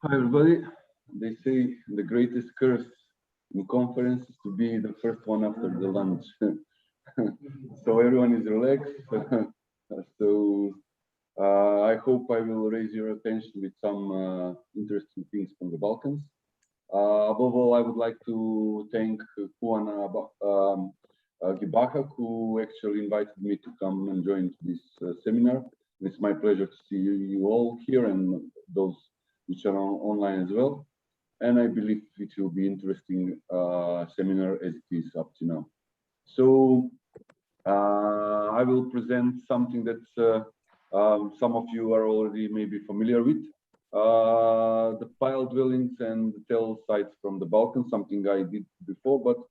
Hi everybody. They say the greatest curse in conference is to be the first one after the lunch. So everyone is relaxed. I hope I will raise your attention with some interesting things from the Balkans. Above all, I would like to thank Juana Gibaha, who actually invited me to come and join this seminar. It's my pleasure to see you all here and those which are online as well. And I believe it will be interesting seminar as it is up to now. So I will present something that some of you are already maybe familiar with. The pile dwellings and the tell sites from the Balkans, something I did before, but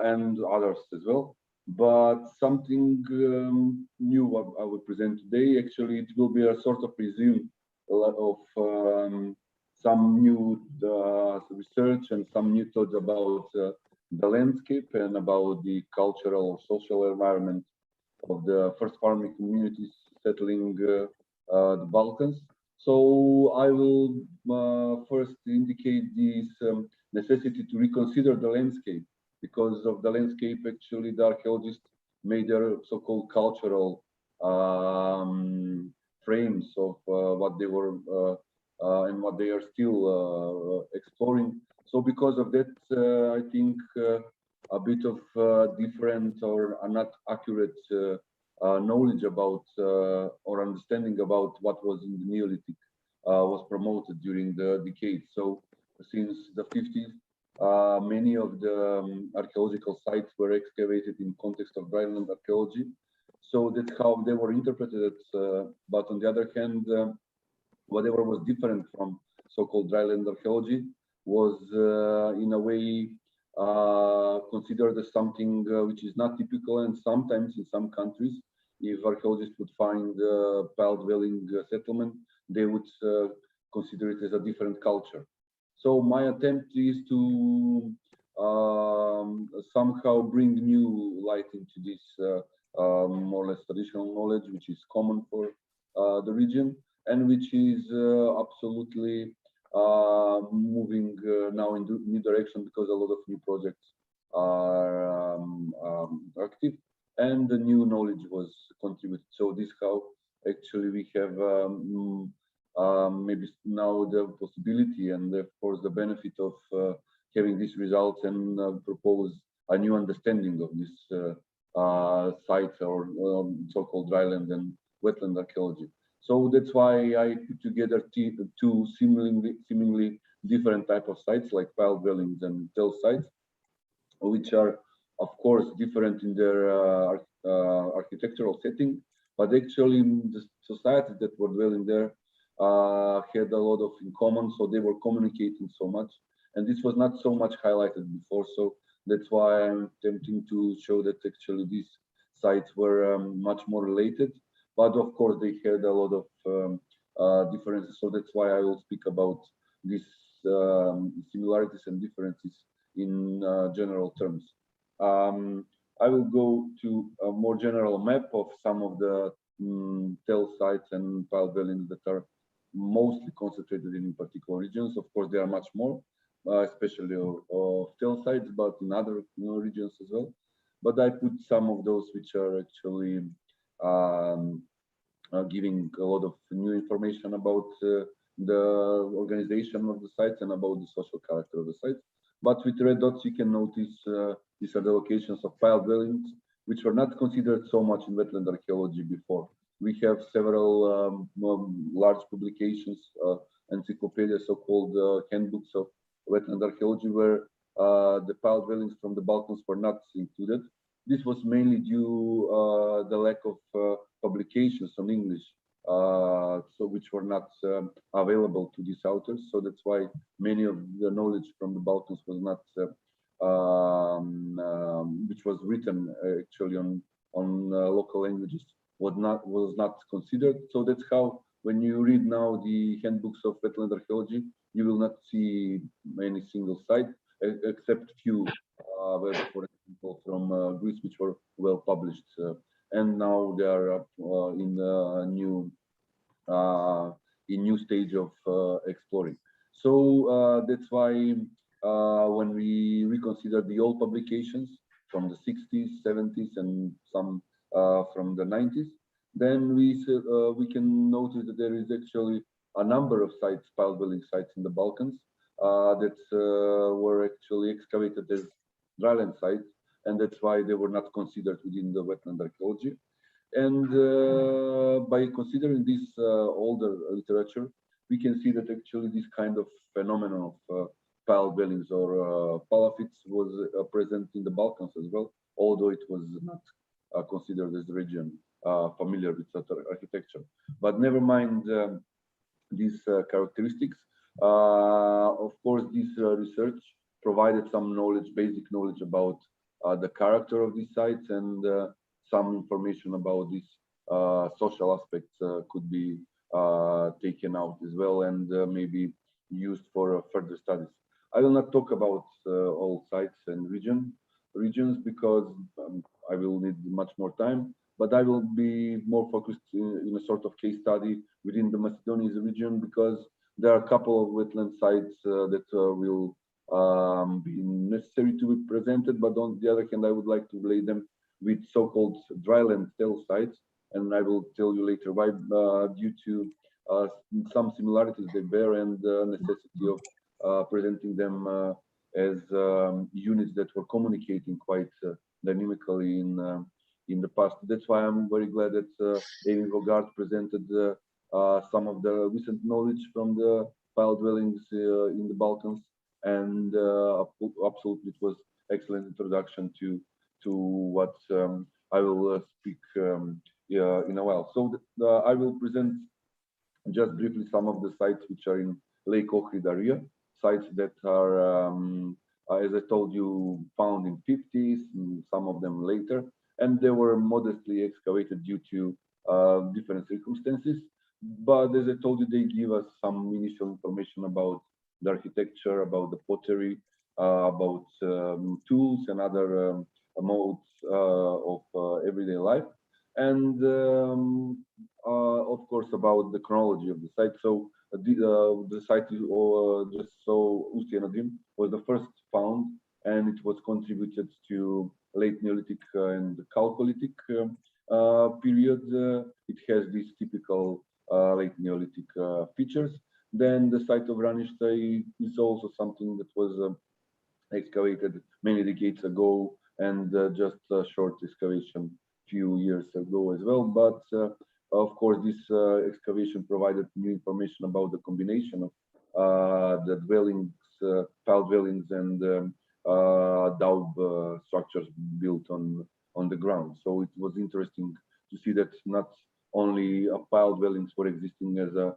and others as well. But something new I will present today. Actually, it will be a sort of resume of some new research and some new thoughts about the landscape and about the cultural or social environment of the first farming communities settling the Balkans. So I will first indicate this necessity to reconsider the landscape. Because of the landscape, actually, the archaeologists made their so-called cultural frames of what they were and what they are still exploring. So because of that, I think a bit of different or not accurate knowledge about or understanding about what was in the Neolithic was promoted during the decades. So since the 50s, many of the archaeological sites were excavated in context of dryland archaeology. So that's how they were interpreted. But on the other hand, whatever was different from so-called dryland archaeology was in a way considered as something which is not typical. And sometimes in some countries, if archaeologists would find pile dwelling settlement, they would consider it as a different culture. So my attempt is to somehow bring new light into this more or less traditional knowledge, which is common for the region and which is absolutely moving now in new direction because a lot of new projects are active and the new knowledge was contributed. So this how actually we have maybe now the possibility and of course the benefit of having these results and propose a new understanding of this site or so-called dryland and wetland archaeology. So that's why I put together two seemingly different type of sites like pile dwellings and tell sites, which are of course different in their architectural setting, but actually the societies that were dwelling there had a lot of in common, so they were communicating so much, and this was not so much highlighted before. So that's why I'm attempting to show that actually these sites were much more related, but of course they had a lot of differences. So that's why I will speak about these similarities and differences in general terms. I will go to a more general map of some of the tell sites and pile dwellings that are mostly concentrated in particular regions. Of course, there are much more, especially of tell sites, but in other regions as well. But I put some of those which are actually giving a lot of new information about the organization of the sites and about the social character of the sites. But with red dots, you can notice these are the locations of pile dwellings, which were not considered so much in wetland archaeology before. We have several large publications, encyclopedias, so-called handbooks of wetland archaeology, where the pile dwellings from the Balkans were not included. This was mainly due the lack of publications on English, so which were not available to these authors. So that's why many of the knowledge from the Balkans was not, which was written actually on local languages, was not considered. So that's how when you read now the handbooks of wetland archaeology, you will not see any single site except few, for example, from Greece, which were well published, and now they are in a new stage of exploring. So that's why when we reconsider the old publications from the 60s, 70s, and some from the 90s, then we can notice that there is actually a number of sites, pile dwelling sites in the Balkans that were actually excavated as dryland sites, and that's why they were not considered within the wetland archaeology. And by considering this older literature, we can see that actually this kind of phenomenon of pile dwellings or palafites was present in the Balkans as well, although it was not considered as a region familiar with such architecture. But never mind these characteristics. Of course, this research provided some knowledge, basic knowledge about the character of these sites, and some information about these social aspects could be taken out as well, and maybe used for further studies. I will not talk about all sites and regions because I will need much more time, but I will be more focused in a sort of case study within the Macedonian region, because there are a couple of wetland sites that will be necessary to be presented, but on the other hand, I would like to relate them with so-called dryland tail sites, and I will tell you later why, due to some similarities they bear and the necessity of presenting them as units that were communicating quite dynamically in the past. That's why I'm very glad that Amy Vogard presented some of the recent knowledge from the pile dwellings in the Balkans, and absolutely it was excellent introduction to what I will speak in a while. So I will present just briefly some of the sites which are in Lake Ohrid area, sites that are, as I told you, found in 50s, and some of them later, and they were modestly excavated due to different circumstances. But as I told you, they give us some initial information about the architecture, about the pottery, about tools and other modes of everyday life, and of course about the chronology of the site. So the site just so Ustianodrim was the first found, and it was contributed to late Neolithic and Chalcolithic period. It has these typical late Neolithic features. Then the site of Ranishtai is also something that was excavated many decades ago, and just a short excavation few years ago as well. But of course, this excavation provided new information about the combination of the dwellings, pile dwellings, and daub structures built on the ground. So it was interesting to see that not only pile dwellings were existing as a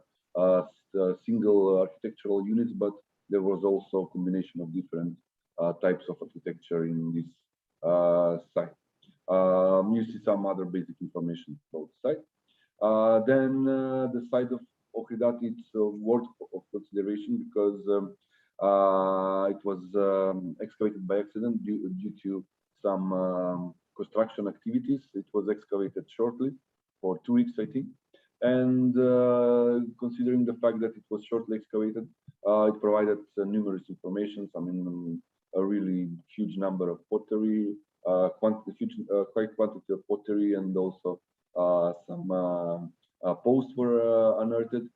single architectural units, but there was also a combination of different types of architecture in this site. You see some other basic information about the site. Then the site of Ohridati, it's worth of consideration because it was excavated by accident due to some construction activities. It was excavated shortly for 2 weeks, I think. And considering the fact that it was shortly excavated, it provided numerous information. I mean, a really huge number of pottery, high quantity of pottery, and also some posts were unearthed,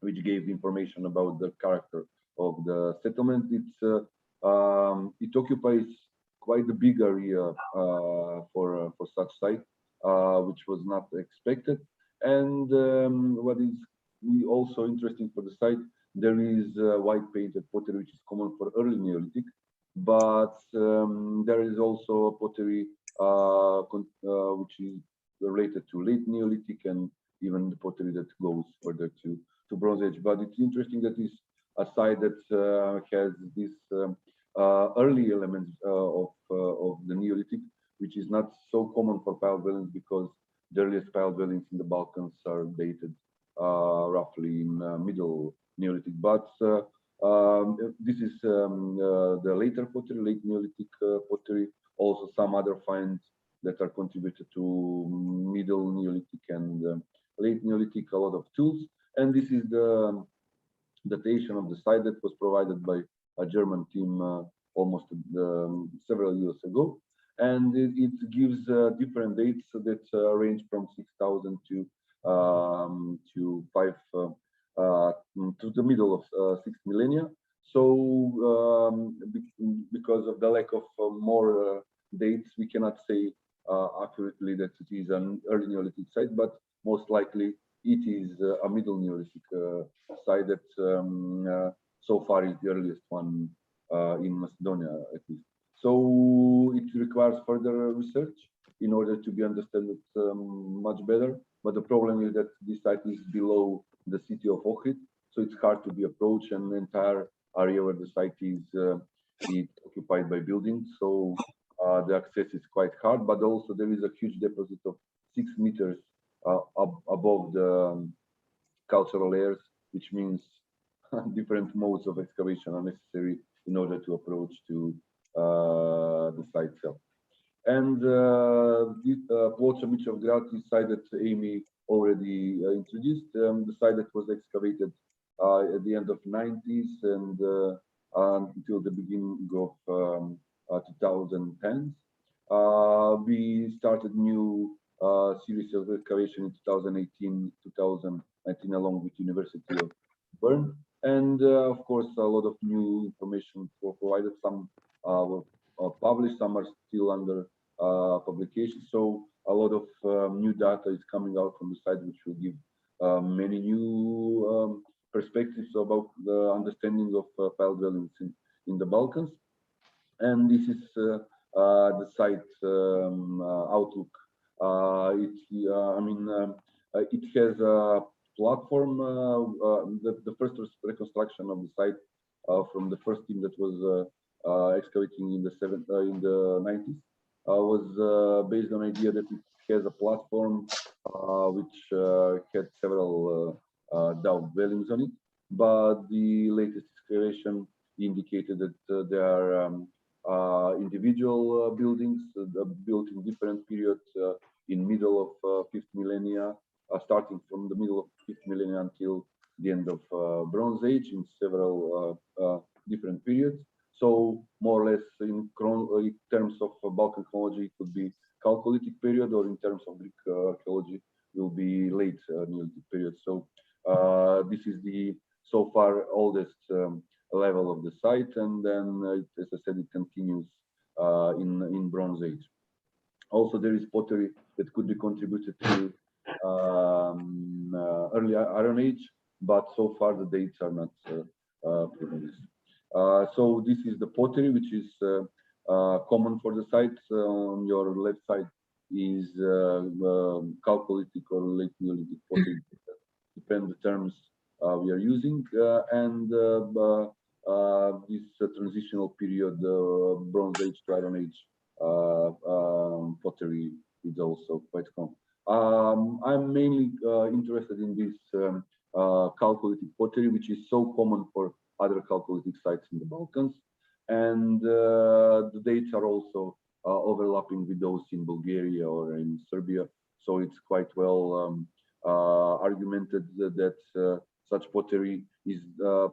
which gave information about the character of the settlement. It occupies quite a big area for such site, which was not expected. And what is also interesting for the site, there is white painted pottery, which is common for early Neolithic, but there is also pottery which is related to late Neolithic, and even the pottery that goes further to Bronze Age. But it's interesting that it's a site that has these early elements of the Neolithic, which is not so common for pile dwellings, because the earliest pile dwellings in the Balkans are dated roughly in middle Neolithic. But this is the later pottery, late Neolithic pottery. Also some other finds that are contributed to middle Neolithic and late Neolithic, a lot of tools. And this is the datation of the site that was provided by a German team almost several years ago, and it gives different dates that range from 6,000 to 5 to the middle of 6th millennia. So because of the lack of more dates, we cannot say accurately that it is an early Neolithic site, but most likely it is a middle Neolithic site that so far is the earliest one in Macedonia, at least. So it requires further research in order to be understood much better. But the problem is that this site is below the city of Ohrid, so it's hard to be approached, and the entire area where the site is occupied by buildings. So the access is quite hard, but also there is a huge deposit of 6 meters above the cultural layers, which means different modes of excavation are necessary in order to approach to the site itself. And Ploča of Greece site that Amy already introduced, the site that was excavated at the end of 90s and until the beginning of 2010s. We started new series of excavation in 2018, 2019, along with University of Bern. And of course, a lot of new information were provided. Some were published, some are still under publication. So a lot of new data is coming out from the site, which will give many new perspectives about the understanding of pile dwellings in the Balkans. And this is the site outlook. It has a platform. The first reconstruction of the site from the first team that was excavating in the 90s was based on the idea that it has a platform which had several dwellings on it. But the latest excavation indicated that there are individual buildings built in different periods in middle of 5th millennia, starting from the middle of 5th millennia until the end of Bronze Age in several different periods. So more or less in terms of Balkan chronology, it could be Chalcolithic period, or in terms of Greek archaeology, will be late Neolithic period. So this is the so far oldest level of the site, and then as I said, it continues in Bronze Age. Also, there is pottery that could be contributed to early Iron Age, but so far the dates are not proven. So this is the pottery, which is common for the site. On your left side is Chalcolithic or late Neolithic pottery, depend the terms we are using, and this transitional period, Bronze Age to Iron Age pottery is also quite common. I'm mainly interested in this Chalcolithic pottery, which is so common for other Chalcolithic sites in the Balkans, and the dates are also overlapping with those in Bulgaria or in Serbia. So it's quite well argumented that such pottery is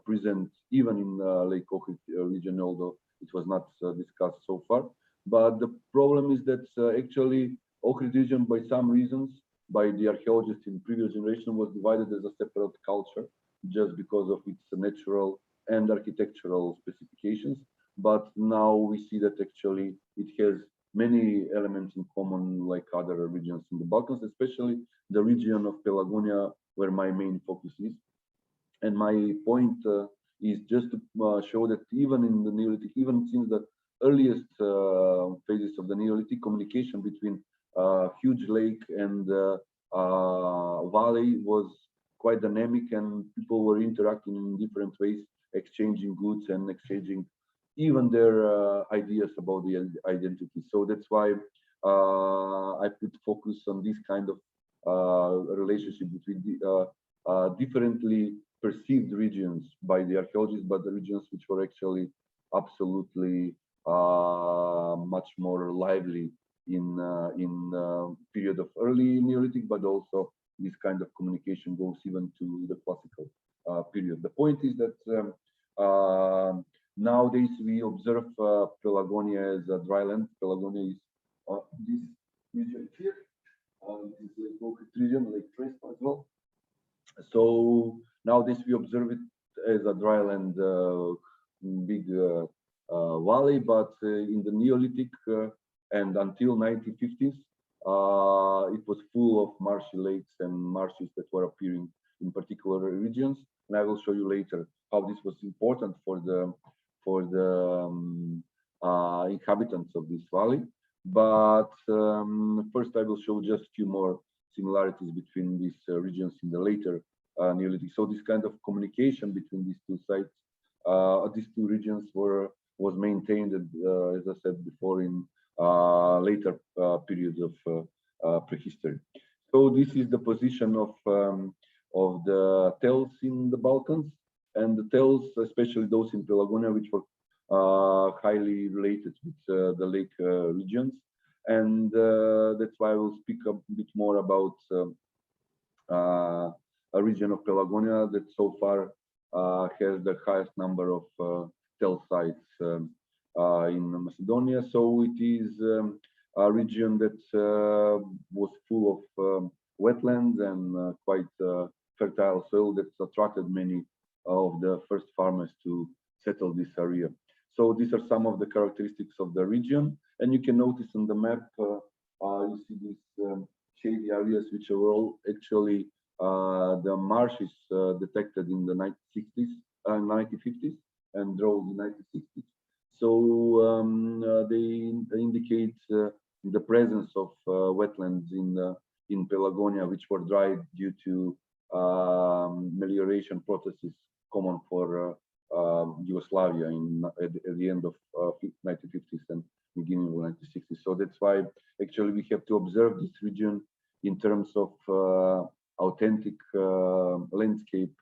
present even in Lake Ohrid region, although it was not discussed so far. But the problem is that actually Ohrid region, by some reasons, by the archaeologists in previous generation, was divided as a separate culture just because of its natural and architectural specifications. But now we see that actually it has many elements in common like other regions in the Balkans, especially the region of Pelagonia, where my main focus is. And my point is just to show that even in the Neolithic, even since the earliest phases of the Neolithic, communication between huge lake and valley was quite dynamic, and people were interacting in different ways, exchanging goods and exchanging even their ideas about the identity. So that's why I put focus on this kind of relationship between the differently perceived regions by the archaeologists, but the regions which were actually absolutely much more lively in period of early Neolithic, but also this kind of communication goes even to the classical period. The point is that nowadays we observe Pelagonia as a dryland. Pelagonia is this region here. This is Lake Goce region, Lake Crespo as well. So nowadays we observe it as a dryland, big valley, but in the Neolithic and until 1950s, it was full of marshy lakes and marshes that were appearing in particular regions. And I will show you later how this was important for the inhabitants of this valley. But first, I will show just a few more similarities between these regions in the later Neolithic. So this kind of communication between these two sites, these two regions was maintained, as I said before, in later periods of prehistory. So this is the position of the tells in the Balkans, and the tells, especially those in Pelagonia, which were highly related with the lake regions, and that's why I will speak a bit more about a region of Pelagonia that so far has the highest number of tell sites in Macedonia. So it is a region that was full of wetlands and quite fertile soil that attracted many of the first farmers to settle this area. So these are some of the characteristics of the region, and you can notice on the map, you see these shady areas, which are all actually the marshes detected in the 1950s and drove in the 1960s. So they indicate the presence of wetlands in Pelagonia, which were dried due to melioration processes common for Yugoslavia at the end of 1950s and beginning of 1960s. So that's why actually we have to observe this region in terms of authentic landscape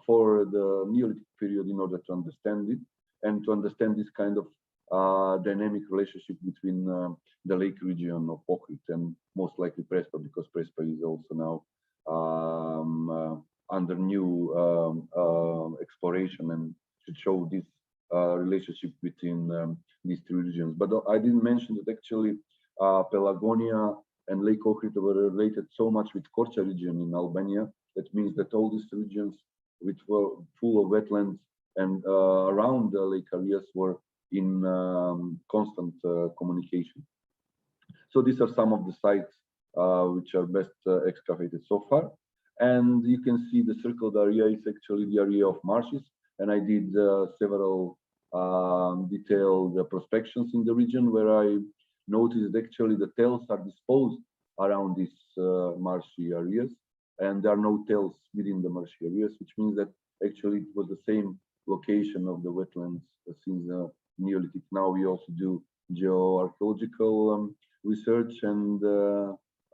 for the Neolithic period in order to understand it and to understand this kind of dynamic relationship between the lake region of Ohrid and most likely Prespa, because Prespa is also now under new exploration and should show this relationship between these two regions. But I didn't mention that actually Pelagonia and Lake Ohrid were related so much with Korça region in Albania. That means that all these regions which were full of wetlands and around the lake areas were in constant communication. So these are some of the sites which are best excavated so far. And you can see the circled area is actually the area of marshes. And I did several detailed prospections in the region where I noticed actually the tells are disposed around these marshy areas. And there are no tells within the marshy areas, which means that actually it was the same location of the wetlands since the Neolithic. Now we also do geoarchaeological research, and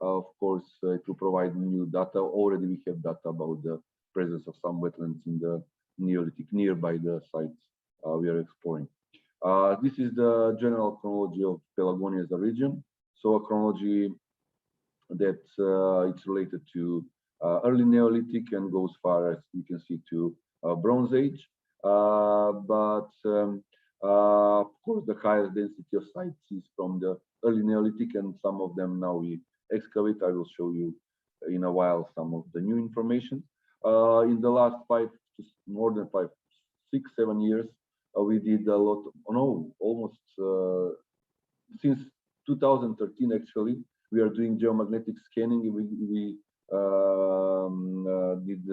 of course it will provide new data. Already we have data about the presence of some wetlands in the Neolithic nearby the sites we are exploring. This is the general chronology of Pelagonia as a region. So a chronology that it's related to early Neolithic and goes far as you can see to Bronze Age. But of course, the highest density of sites is from the early Neolithic, and some of them now we excavate. I will show you in a while some of the new information. In the last more than 5, 6, 7 years, we did a lot. Almost since 2013 actually, we are doing geomagnetic scanning. We did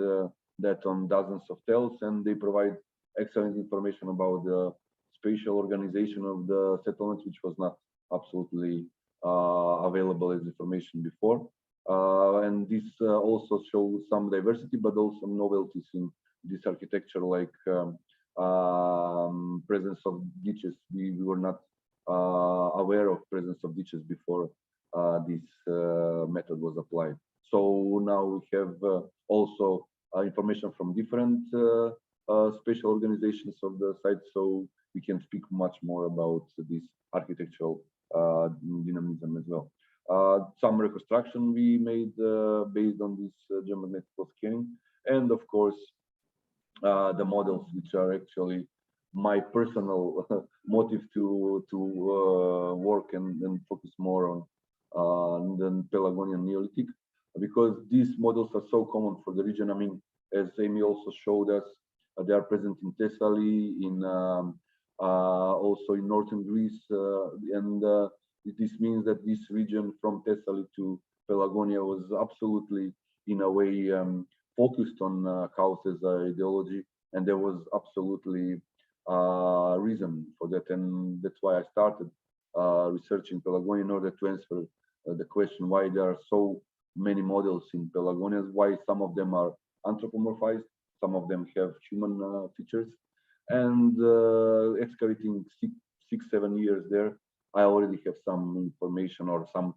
that on dozens of tells, and they provide excellent information about the spatial organization of the settlements, which was not absolutely available as information before. And this also shows some diversity, but also novelties in this architecture, like presence of ditches. We were not aware of presence of ditches before this method was applied. So now we have also information from different spatial organizations of the site, so we can speak much more about this architectural dynamism as well. Some reconstruction we made based on this geomagnetic scanning, and of course the models, which are actually my personal motive to work and focus more on the Pelagonian Neolithic, because these models are so common for the region. I mean, as Amy also showed us, they are present in Thessaly, in also in northern Greece, and this means that this region from Thessaly to Pelagonia was absolutely, in a way, focused on Chaos as ideology, and there was absolutely reason for that, and that's why I started researching Pelagonia in order to answer the question why there are so many models in Pelagonia, why some of them are anthropomorphized, some of them have human features, and excavating 6-7 years there, I already have some information or some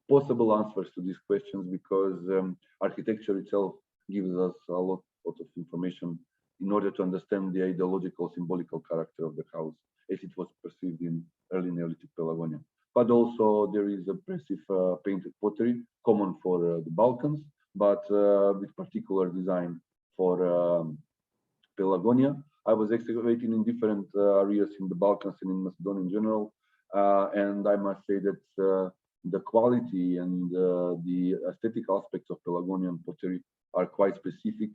possible answers to these questions, because architecture itself gives us a lot of information in order to understand the ideological, symbolical character of the house as it was perceived in early Neolithic Pelagonia. But also there is impressive painted pottery common for the Balkans, but with particular design for Pelagonia. I was excavating in different areas in the Balkans and in Macedonia in general, and I must say that the quality and the aesthetic aspects of Pelagonian pottery are quite specific,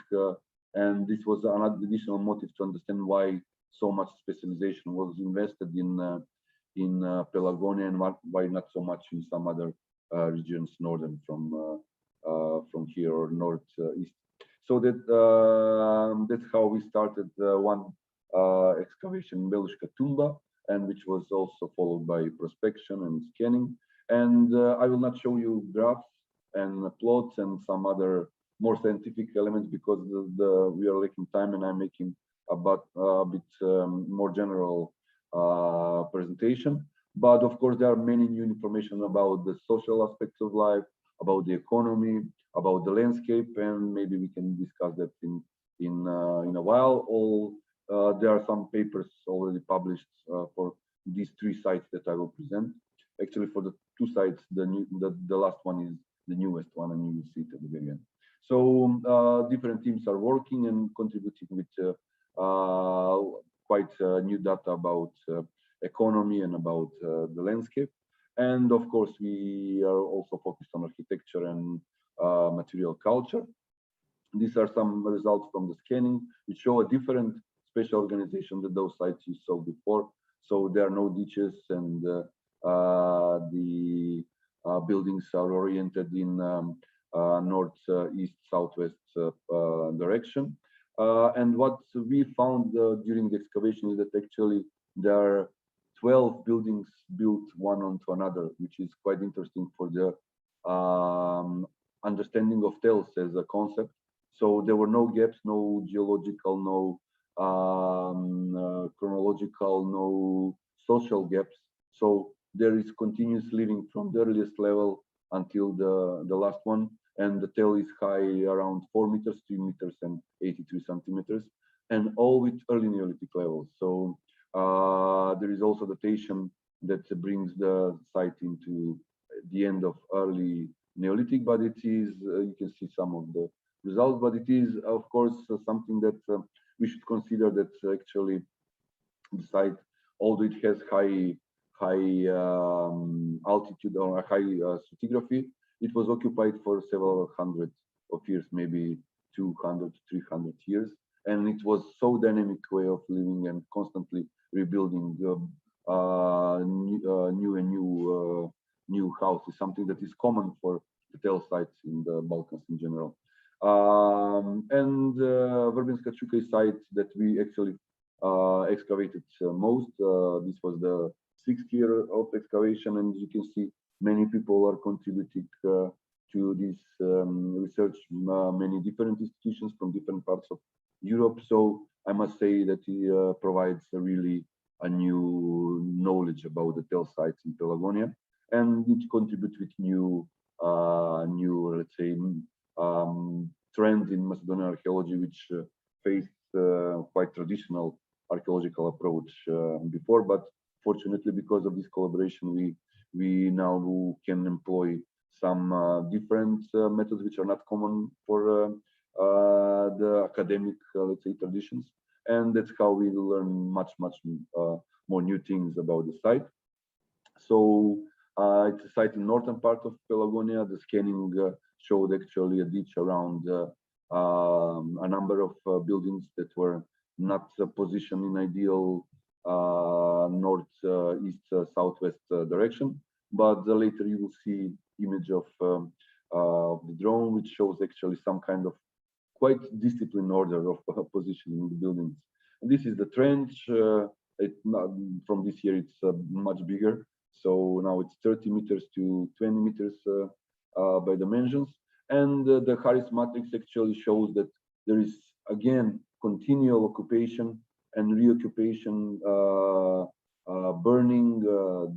and this was an additional motive to understand why so much specialization was invested in Pelagonia, and why not so much in some other regions northern from here, or northeast. So that's how we started one excavation in Belushka Tumba, and which was also followed by prospection and scanning. And I will not show you graphs and plots and some other more scientific elements, because we are lacking time, and I'm making a bit more general presentation. But of course, there are many new information about the social aspects of life, about the economy, about the landscape, and maybe we can discuss that in a while. There are some papers already published for these 3 sites that I will present. Actually, for the 2 sites, the last one is the newest one, and you will see it at the very end. So different teams are working and contributing with quite new data about economy and about the landscape. And of course, we are also focused on architecture and material culture. These are some results from the scanning, which show a different spatial organization than those sites you saw before. So there are no ditches, and the buildings are oriented in north, east, southwest direction. And what we found during the excavation is that actually there are 12 buildings built one onto another, which is quite interesting for the understanding of tales as a concept. So there were no gaps, no geological, no chronological, no social gaps. So there is continuous living from the earliest level until the last one, and the tail is high around 4 meters, 3 meters, and 83 centimeters, and all with early Neolithic levels. So there is also datation that brings the site into the end of early Neolithic, but it is, you can see some of the results, but it is, of course, something that we should consider, that actually the site, although it has high altitude or a high stratigraphy, it was occupied for several hundred of years, maybe 200 to 300 years, and it was so dynamic way of living and constantly rebuilding new houses, something that is common for the tale sites in the Balkans in general. And Verbinska Čuka site that we actually excavated most. This was the 6th year of excavation, and you can see many people are contributing to this research, many different institutions from different parts of Europe. So I must say that he provides a new knowledge about the tale sites in Pelagonia, and it contributes with new, let's say, trends in Macedonian archaeology, which faced quite traditional archaeological approach before. But fortunately, because of this collaboration, we now can employ some different methods which are not common for the academic, let's say, traditions. And that's how we learn much more new things about the site. So it's a site in northern part of Pelagonia. The scanning showed actually a ditch around a number of buildings that were not positioned in ideal north, east, southwest direction. But later you will see image of the drone, which shows actually some kind of quite disciplined order of positioning the buildings. And this is the trench. From this year, it's much bigger. So now it's 30 meters to 20 meters by dimensions. And the Harris matrix actually shows that there is, again, continual occupation and reoccupation, burning,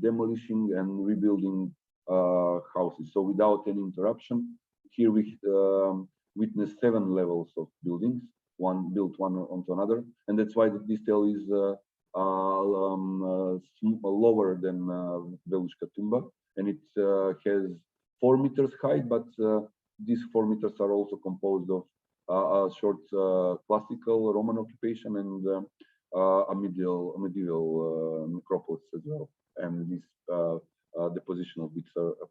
demolishing, and rebuilding houses. So without any interruption, here we witness 7 levels of buildings, one built one onto another. And that's why the detail is lower than Veluška Tumba, and it has 4 meters height, but these 4 meters are also composed of a short classical Roman occupation and a medieval necropolis as well, and this deposition of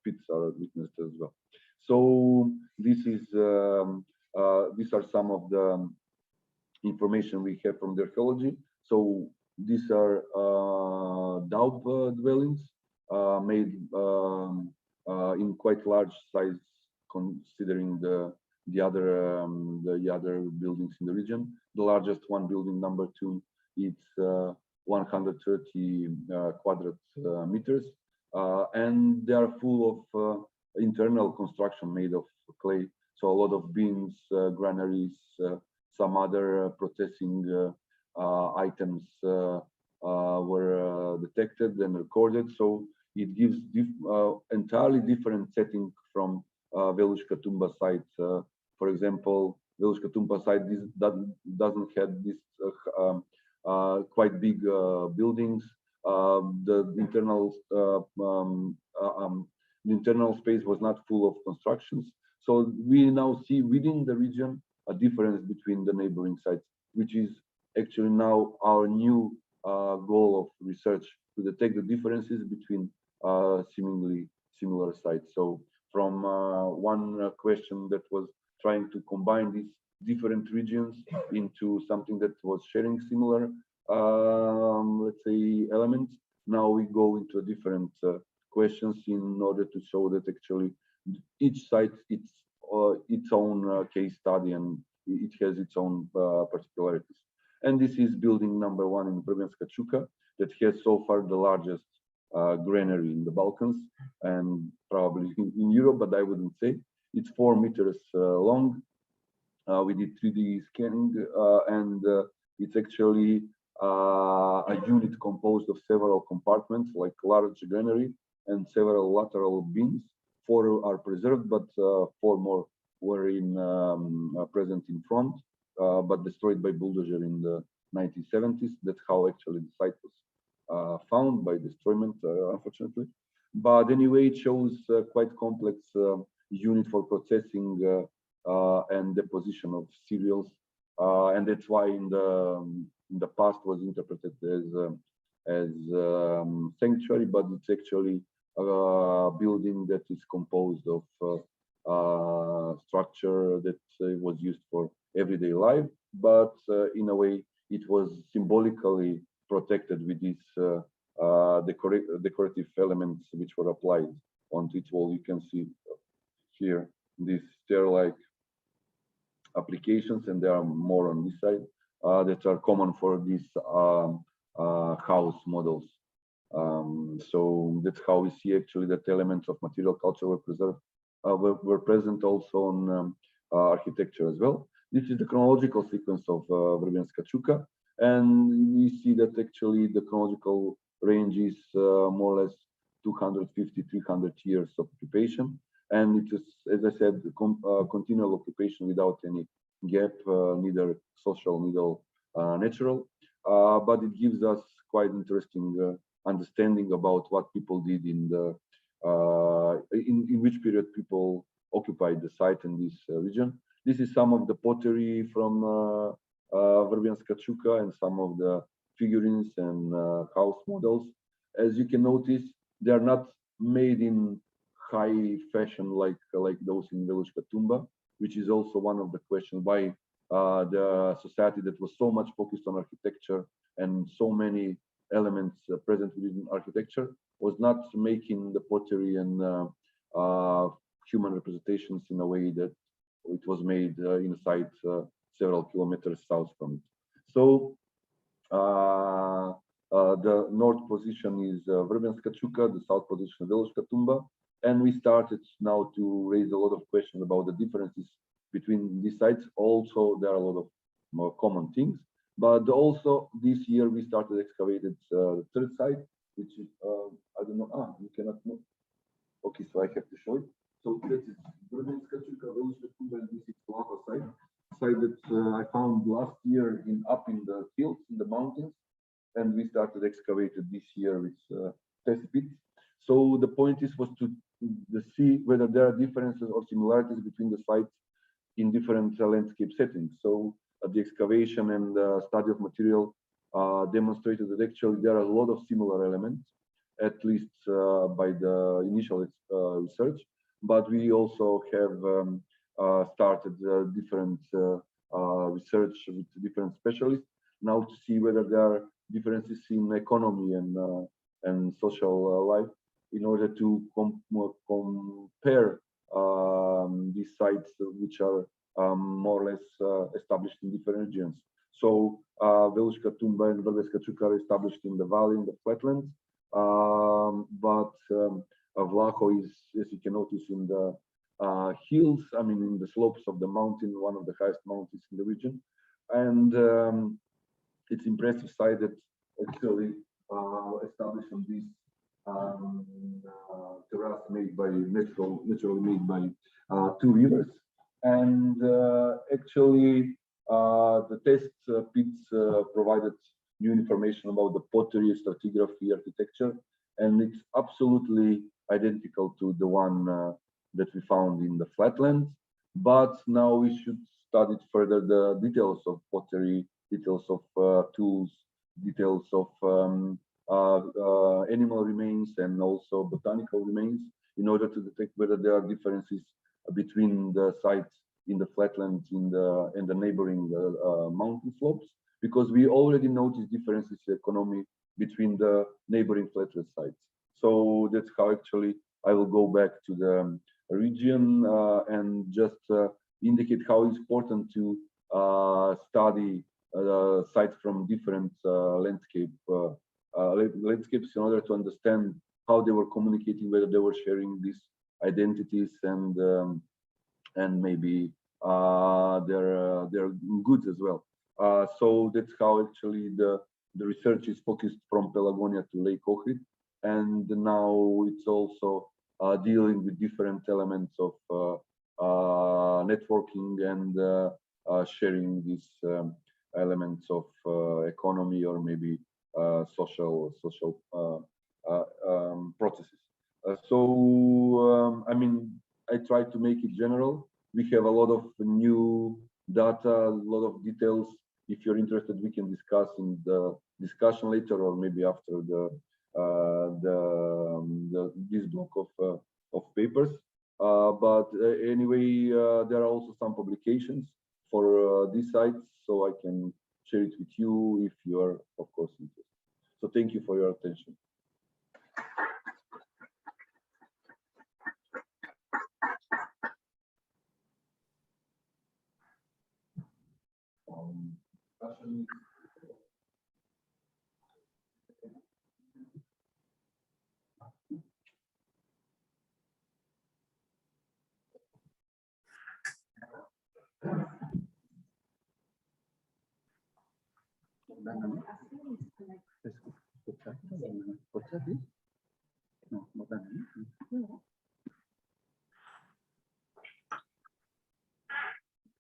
pits are witnessed as well. So this is these are some of the information we have from the archaeology. So these are daub dwellings made in quite large size, considering the other buildings in the region. The largest one, building number 2, it's 130 quadrat meters, and they are full of internal construction made of clay. So a lot of bins, granaries, some other processing items were detected and recorded. So it gives entirely different setting from Veluška Tumba site. For example, Veluška Tumba site doesn't have this quite big buildings. The internal space was not full of constructions. So we now see within the region a difference between the neighboring sites, which is actually now our new goal of research, to detect the differences between seemingly similar sites. So from one question that was trying to combine these different regions into something that was sharing similar, let's say, elements, now we go into different questions in order to show that actually each site its own case study, and it has its own particularities. And this is building number 1 in Vrbenska Čuka that has so far the largest granary in the Balkans and probably in Europe, but I wouldn't say. It's 4 meters long. We did 3D scanning, and it's actually a unit composed of several compartments, like large granary and several lateral bins. 4 are preserved, but 4 more were present in front, but destroyed by bulldozer in the 1970s. That's how actually the site was found, by destroyment, unfortunately. But anyway, it shows quite complex unit for processing and deposition of cereals, and that's why in the past was interpreted as sanctuary, but it's actually a building that is composed of structure that was used for everyday life, but in a way it was symbolically protected with these decorative elements which were applied onto its wall. You can see here these stair-like applications, and there are more on this side that are common for these house models. So that's how we see actually that elements of material culture were preserved, were present also on architecture as well. This is the chronological sequence of Vrbenska Čuka, and we see that actually the chronological range is more or less 250-300 years of occupation, and it is, as I said, continual occupation without any gap, neither social, neither natural, but it gives us quite interesting understanding about what people did in which period people occupied the site in this region. This is some of the pottery from Vrbianska Čuka and some of the figurines and house models. As you can notice, they are not made in high fashion like those in Veluška Tumba, which is also one of the questions why the society that was so much focused on architecture and so many elements present within architecture was not making the pottery and human representations in a way that it was made in a site several kilometers south from it. So the north position is Vrbianska Čuka, the south position Veluška Tumba, and we started now to raise a lot of questions about the differences between these sites. Also, there are a lot of more common things, but also this year we started excavated the third site, which is I don't know. You cannot know. Okay, so I have to show it. So this is Vrbianska Čuka, Veluška Tumba, and this is Vlaho site that I found last year up in the hills, in the mountains, and we started excavated this year with test pits. So the point was to see whether there are differences or similarities between the sites in different landscape settings. So the excavation and the study of material demonstrated that actually there are a lot of similar elements, at least by the initial research. But we also have started different research with different specialists now to see whether there are differences in economy and social life in order to compare these sites which are more or less established in different regions. So Veluška Tumba and Vrbianska Čuka are established in the valley, in the flatlands, but Vlaho is, as you can notice, in the hills, I mean in the slopes of the mountain, one of the highest mountains in the region. And it's impressive site that actually established on this terrace made by naturally made by two rivers. And actually the test pits provided new information about the pottery, stratigraphy, architecture, and it's absolutely identical to the one that we found in the flatlands. But now we should study further the details of pottery, details of tools, details of animal remains and also botanical remains in order to detect whether there are differences between the sites in the flatlands and the neighboring mountain slopes, because we already noticed differences in economy between the neighboring flatland sites. So that's how actually I will go back to the region and just indicate how it's important to study sites from different landscapes in order to understand how they were communicating, whether they were sharing these identities and maybe their goods as well. So that's how actually the research is focused from Pelagonia to Lake Ohrid, and now it's also dealing with different elements of networking and sharing these elements of economy or maybe social processes. I mean, I try to make it general. We have a lot of new data, a lot of details. If you're interested, we can discuss in the discussion later, or maybe after this block of papers. But anyway, there are also some publications for these sites, so I can share it with you if you are, of course, interested. So thank you for your attention.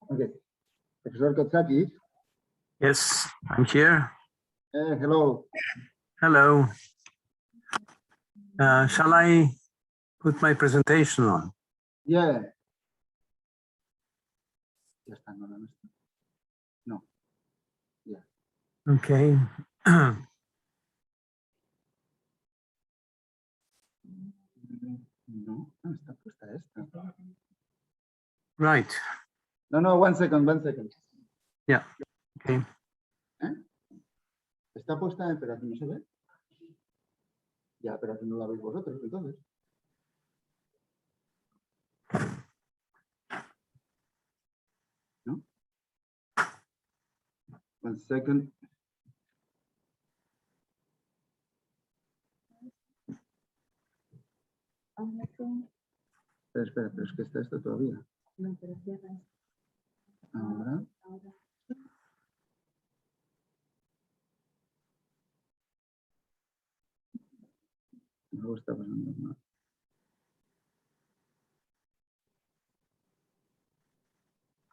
Okay, Professor Kotsakis. Yes, I'm here. Hello. Hello. Shall I put my presentation on? Yeah. Ya está, no, no está. No. Ya. Okay. No, no está puesta esta. Right. No, no, one second. Yeah. Okay. Está puesta, pero aquí no se ve. Ya, pero aquí no la veis vosotros, entonces. ¿No? One second. Espera, pero es que está esto todavía. No, pero cierra. Ahora. No está pasando nada.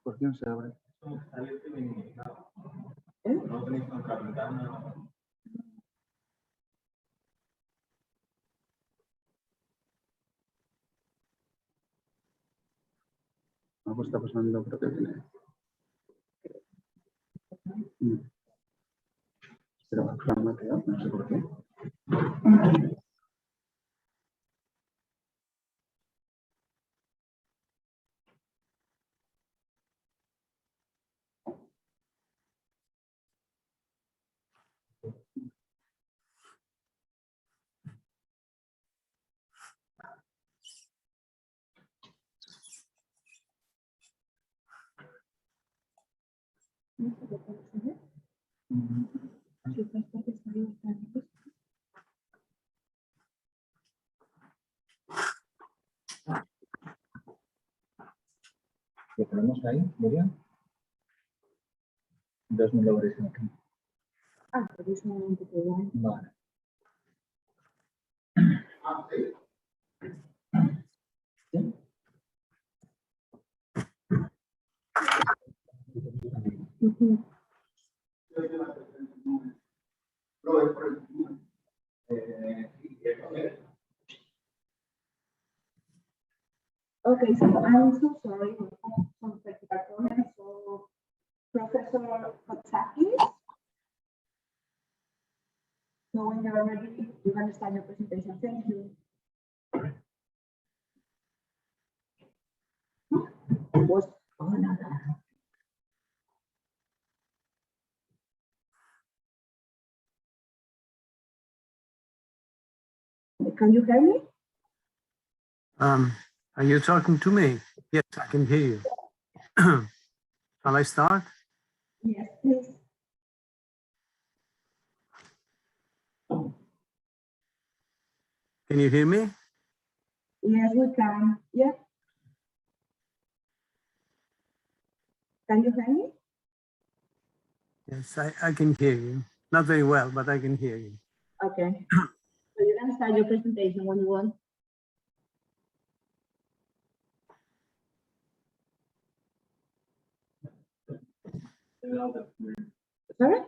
¿Por qué no se abre? No, pues está pasando, creo que tiene. Pero me ha quedado, no sé por qué. ¿Lo ponemos ahí, Miriam? Entonces no lo veréis aquí. Ah, pero es un momento que ya. Vale. Okay, so I'm so sorry for some technical problems. So, Professor Kotsakis, so when you're ready, you can start your presentation. Thank you. What's going on? Can you hear me? Are you talking to me? Yes, I can hear you. Shall I start? Yes, please. Can you hear me? Yes, we can. Yeah. Can you hear me? Yes, I can hear you. Not very well, but I can hear you. Okay. So you can start your presentation when you want. Sorry?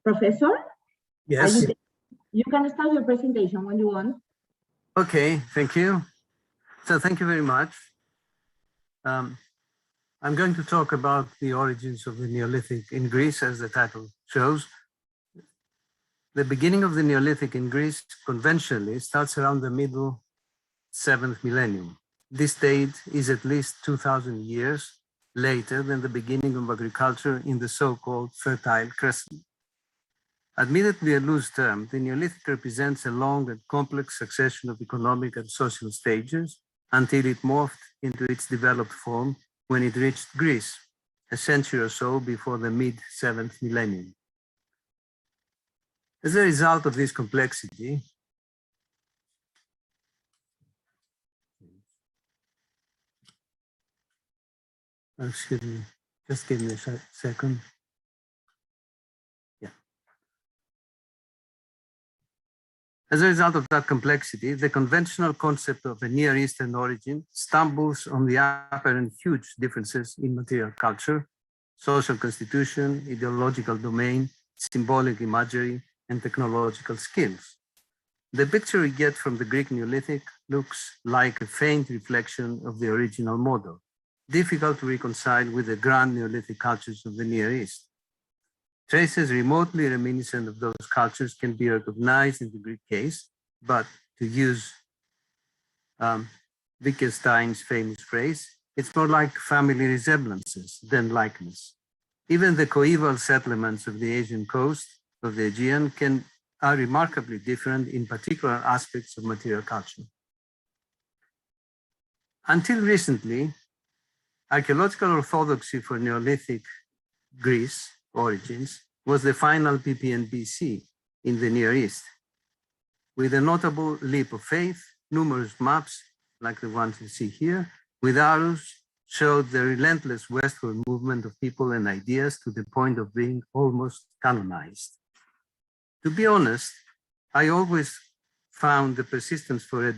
Professor? Yes. You can start your presentation when you want. Okay, thank you. So thank you very much. I'm going to talk about the origins of the Neolithic in Greece, as the title shows. The beginning of the Neolithic in Greece conventionally starts around the middle 7th millennium. This date is at least 2,000 years later than the beginning of agriculture in the so-called Fertile Crescent. Admittedly a loose term, the Neolithic represents a long and complex succession of economic and social stages until it morphed into its developed form when it reached Greece, a century or so before the mid-7th millennium. As a result of this complexity, excuse me, just give me a second. Yeah. As a result of that complexity, the conventional concept of a Near Eastern origin stumbles on the apparent huge differences in material culture, social constitution, ideological domain, symbolic imagery, and technological skills. The picture we get from the Greek Neolithic looks like a faint reflection of the original model, difficult to reconcile with the grand Neolithic cultures of the Near East. Traces remotely reminiscent of those cultures can be recognized in the Greek case, but to use Wittgenstein's famous phrase, it's more like family resemblances than likeness. Even the coeval settlements of the Asian coast of the Aegean are remarkably different in particular aspects of material culture. Until recently, archaeological orthodoxy for Neolithic Greece origins was the final PPNBC in the Near East. With a notable leap of faith, numerous maps, like the ones you see here, with arrows, showed the relentless westward movement of people and ideas to the point of being almost canonized. To be honest, I always found the persistence for a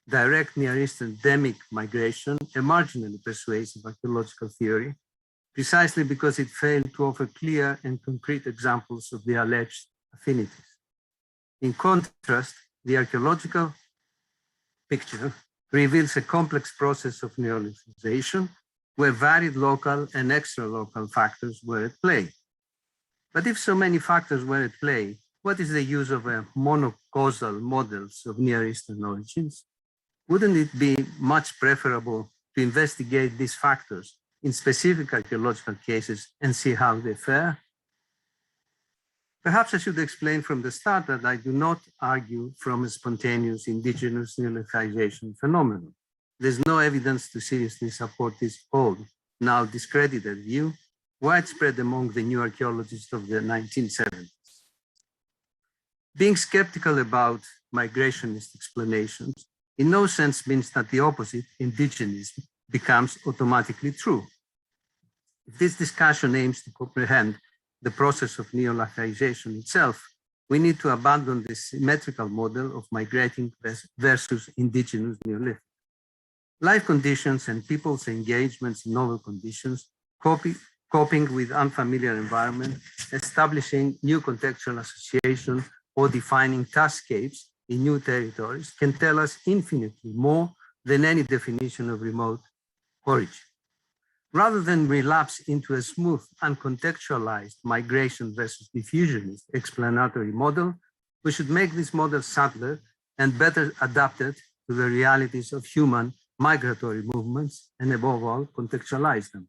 direct Near East endemic migration a marginally persuasive archaeological theory, precisely because it failed to offer clear and concrete examples of the alleged affinities. In contrast, the archaeological picture reveals a complex process of neolithization where varied local and extra-local factors were at play. But if so many factors were at play, what is the use of a monocausal models of Near Eastern origins? Wouldn't it be much preferable to investigate these factors in specific archaeological cases and see how they fare? Perhaps I should explain from the start that I do not argue from a spontaneous indigenous neolithization phenomenon. There's no evidence to seriously support this old, now discredited view, widespread among the new archaeologists of the 1970s. Being skeptical about migrationist explanations in no sense means that the opposite, indigenism, becomes automatically true. If this discussion aims to comprehend the process of neolithization itself, we need to abandon the symmetrical model of migrating versus indigenous Neolithic. Life conditions and people's engagements in novel conditions, coping with unfamiliar environment, establishing new contextual association, or defining taskscapes in new territories can tell us infinitely more than any definition of remote origin. Rather than relapse into a smooth, uncontextualized migration versus diffusionist explanatory model, we should make this model subtler and better adapted to the realities of human migratory movements and above all, contextualize them.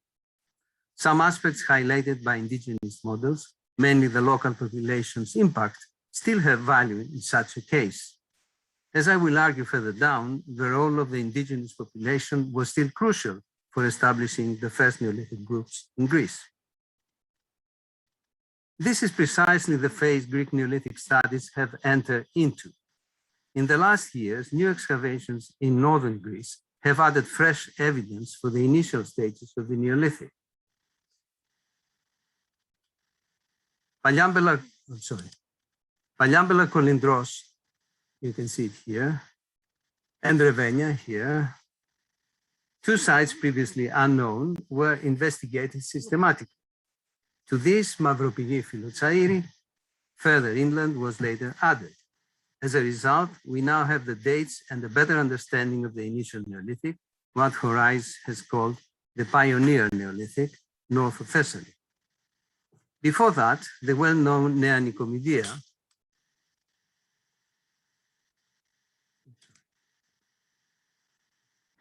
Some aspects highlighted by indigenous models, mainly the local population's impact, still have value in such a case. As I will argue further down, the role of the indigenous population was still crucial for establishing the first Neolithic groups in Greece. This is precisely the phase Greek Neolithic studies have entered into. In the last years, new excavations in northern Greece have added fresh evidence for the initial stages of the Neolithic. Palliambela Kolindros, you can see it here, and Revenia here, two sites previously unknown were investigated systematically. To this, Mavropygi Philotsairi, further inland, was later added. As a result, we now have the dates and a better understanding of the initial Neolithic, what Horais has called the pioneer Neolithic, north of Thessaly. Before that, the well-known Nea Nicomedia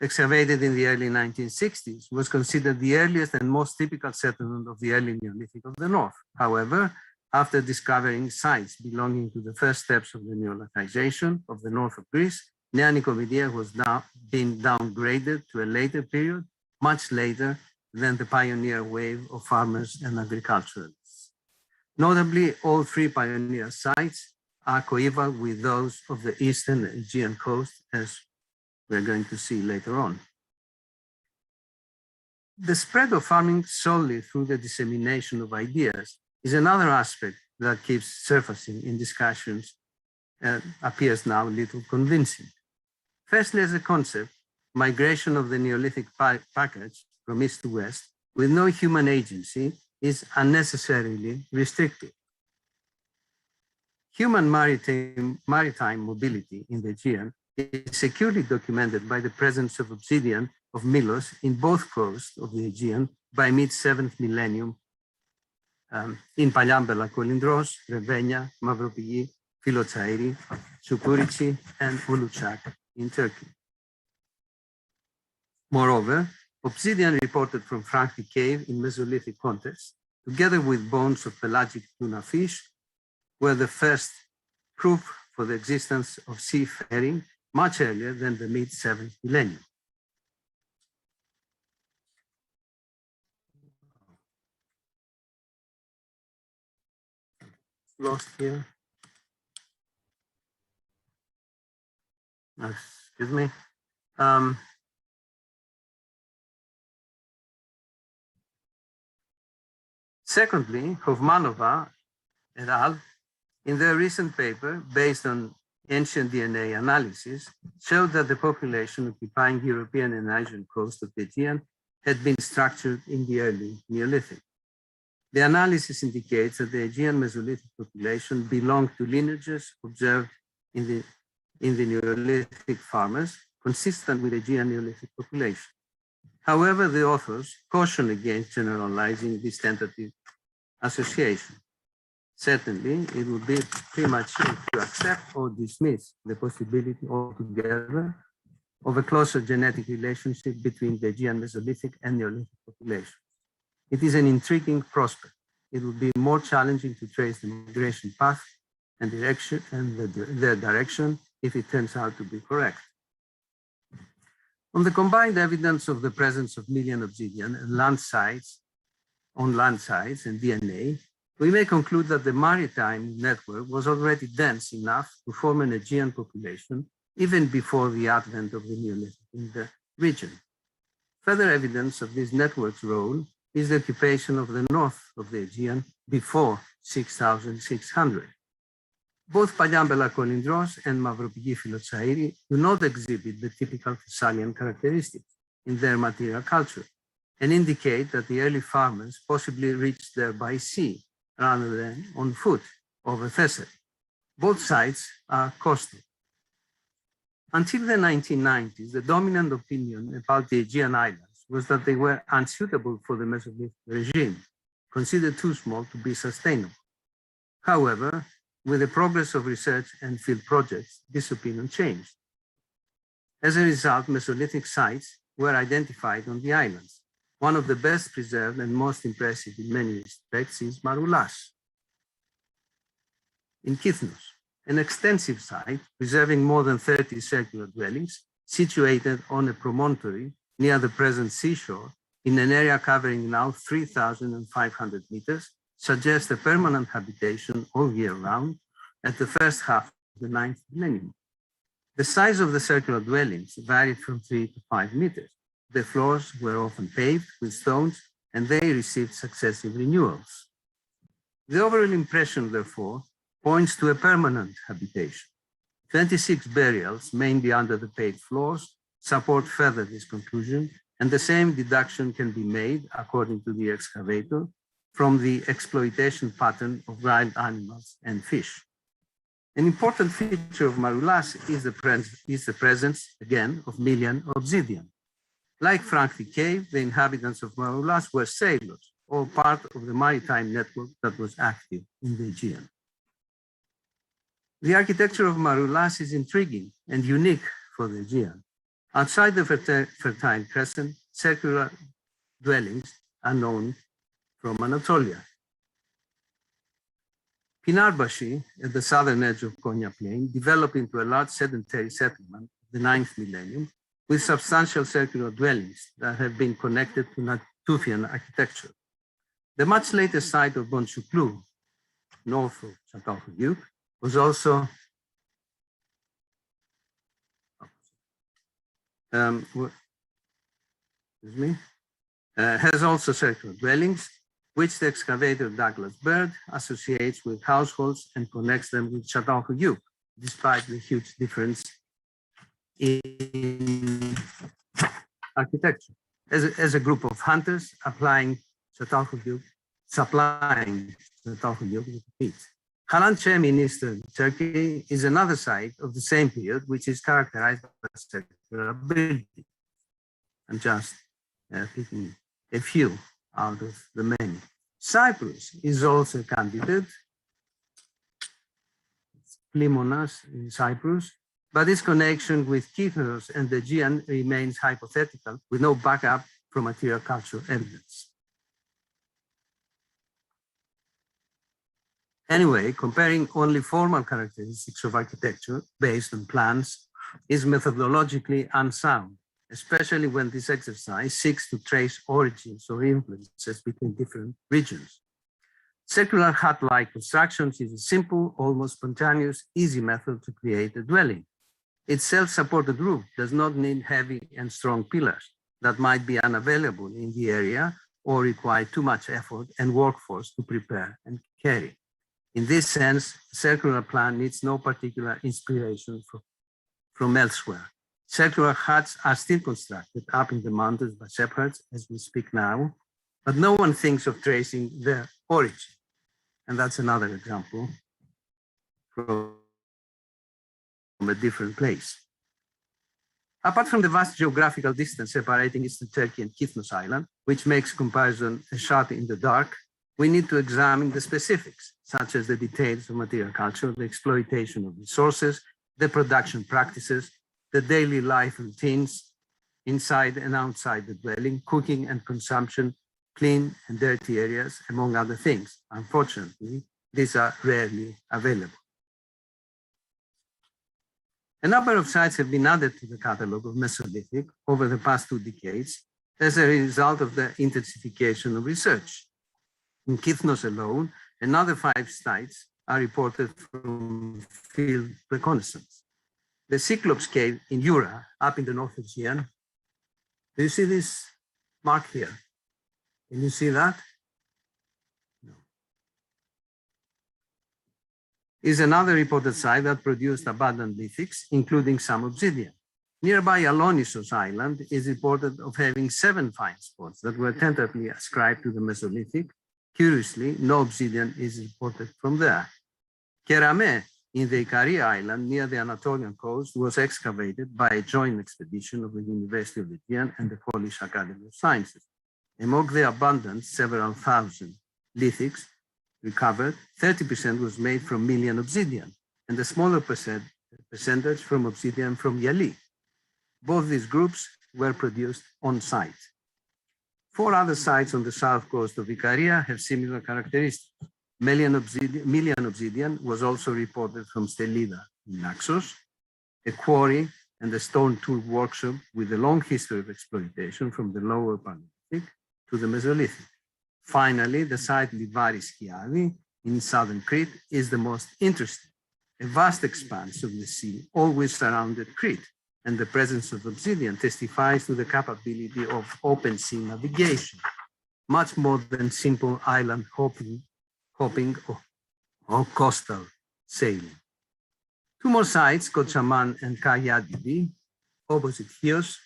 excavated in the early 1960s, was considered the earliest and most typical settlement of the early Neolithic of the North. However, after discovering sites belonging to the first steps of the neolithization of the north of Greece, Nea Nicomedia was now being downgraded to a later period, much later than the pioneer wave of farmers and agriculturalists. Notably, all three pioneer sites are coeval with those of the eastern Aegean coast, as we're going to see later on. The spread of farming solely through the dissemination of ideas is another aspect that keeps surfacing in discussions and appears now little convincing. Firstly, as a concept, migration of the Neolithic package from east to west with no human agency is unnecessarily restricted. Human maritime mobility in the Aegean is securely documented by the presence of obsidian of Milos in both coasts of the Aegean by mid-7th millennium in Palyambela Kolindros, Revenia, Mavropigi, Philotsairi, Çukurisi, and Ulucak in Turkey. Moreover, obsidian reported from Franklin Cave in Mesolithic context, together with bones of pelagic tuna fish, were the first proof for the existence of seafaring much earlier than the mid-7th millennium. Lost here. Excuse me. Secondly, Hovmanova et al. In their recent paper, based on ancient DNA analysis, showed that the population occupying European and Asian coast of the Aegean had been structured in the early Neolithic. The analysis indicates that the Aegean Mesolithic population belonged to lineages observed in the Neolithic farmers, consistent with Aegean Neolithic population. However, the authors caution against generalizing this tentative association. Certainly, it would be premature to accept or dismiss the possibility altogether of a closer genetic relationship between the Aegean Mesolithic and Neolithic populations. It is an intriguing prospect. It would be more challenging to trace the migration path and direction and their direction if it turns out to be correct. On the combined evidence of the presence of Melian obsidian and land sites and DNA, we may conclude that the maritime network was already dense enough to form an Aegean population even before the advent of the Neolithic in the region. Further evidence of this network's role is the occupation of the north of the Aegean before 6600. Both Palyambela Kolindros and Mavropigi Philotsairi do not exhibit the typical Thessalian characteristics in their material culture and indicate that the early farmers possibly reached there by sea rather than on foot over Thessaly. Both sites are coastal. Until the 1990s, the dominant opinion about the Aegean islands was that they were unsuitable for the Mesolithic regime, considered too small to be sustainable. However, with the progress of research and field projects, this opinion changed. As a result, Mesolithic sites were identified on the islands. One of the best preserved and most impressive in many respects is Maroulas in Kythnos, an extensive site preserving more than 30 circular dwellings situated on a promontory near the present seashore in an area covering now 3,500 meters, suggests a permanent habitation all year round at the first half of the 9th millennium. The size of the circular dwellings varied from 3 to 5 meters. The floors were often paved with stones and they received successive renewals. The overall impression, therefore, points to a permanent habitation. 26 burials, mainly under the paved floors, support further this conclusion, and the same deduction can be made, according to the excavator, from the exploitation pattern of wild animals and fish. An important feature of Maroulas is the presence, again, of Melian obsidian. Like Franklin Cave, the inhabitants of Maroulas were sailors, or part of the maritime network that was active in the Aegean. The architecture of Maroulas is intriguing and unique for the Aegean. Outside the Fertile Crescent, circular dwellings are known from Anatolia. Pinarbashi, at the southern edge of Konya Plain, developed into a large sedentary settlement of the 9th millennium with substantial circular dwellings that have been connected to Natufian architecture. The much later site of Bonchuklu, north of Çatalhöyük, was also has also circular dwellings, which the excavator Douglas Bird associates with households and connects them with Çatalhöyük, despite the huge difference in architecture. As a group of hunters supplying Çatalhöyük with meat. Kalançem in eastern Turkey is another site of the same period, which is characterized by circular building. I'm just picking a few out of the many. Cyprus is also a candidate. Plimonas in Cyprus, but its connection with Kythnos and the Aegean remains hypothetical with no backup from material cultural evidence. Anyway, comparing only formal characteristics of architecture based on plans is methodologically unsound, especially when this exercise seeks to trace origins or influences between different regions. Circular hut-like constructions is a simple, almost spontaneous, easy method to create a dwelling. Its self-supported roof does not need heavy and strong pillars that might be unavailable in the area or require too much effort and workforce to prepare and carry. In this sense, a circular plan needs no particular inspiration from elsewhere. Circular huts are still constructed up in the mountains by shepherds as we speak now, but no one thinks of tracing their origin. And that's another example from a different place. Apart from the vast geographical distance separating Eastern Turkey and Kythnos Island, which makes comparison a shot in the dark, we need to examine the specifics, such as the details of material culture, the exploitation of resources, the production practices, the daily life routines inside and outside the dwelling, cooking and consumption, clean and dirty areas, among other things. Unfortunately, these are rarely available. A number of sites have been added to the catalogue of Mesolithic over the past 2 decades as a result of the intensification of research. In Kythnos alone, another 5 sites are reported from field reconnaissance. The Cyclops Cave in Jura, up in the North Aegean. Do you see this mark here? Can you see that? No. Is another reported site that produced abundant lithics, including some obsidian. Nearby Alonissos Island is reported of having 7 fine spots that were tentatively ascribed to the Mesolithic. Curiously, no obsidian is reported from there. Kerame in the Ikaria Island near the Anatolian coast was excavated by a joint expedition of the University of Aegean and the Polish Academy of Sciences. Among the abundant several thousand lithics recovered, 30% was made from Melian obsidian and a smaller percentage from obsidian from Yali. Both these groups were produced on site. 4 other sites on the south coast of Ikaria have similar characteristics. Melian obsidian was also reported from Stelida in Naxos, a quarry and a stone tool workshop with a long history of exploitation from the lower Paleolithic to the Mesolithic. Finally, the site Livaris Skiadi in southern Crete is the most interesting. A vast expanse of the sea always surrounded Crete, and the presence of obsidian testifies to the capability of open sea navigation, much more than simple island hopping or coastal sailing. 2 more sites, Kochaman and Kayadidi, opposite Chios,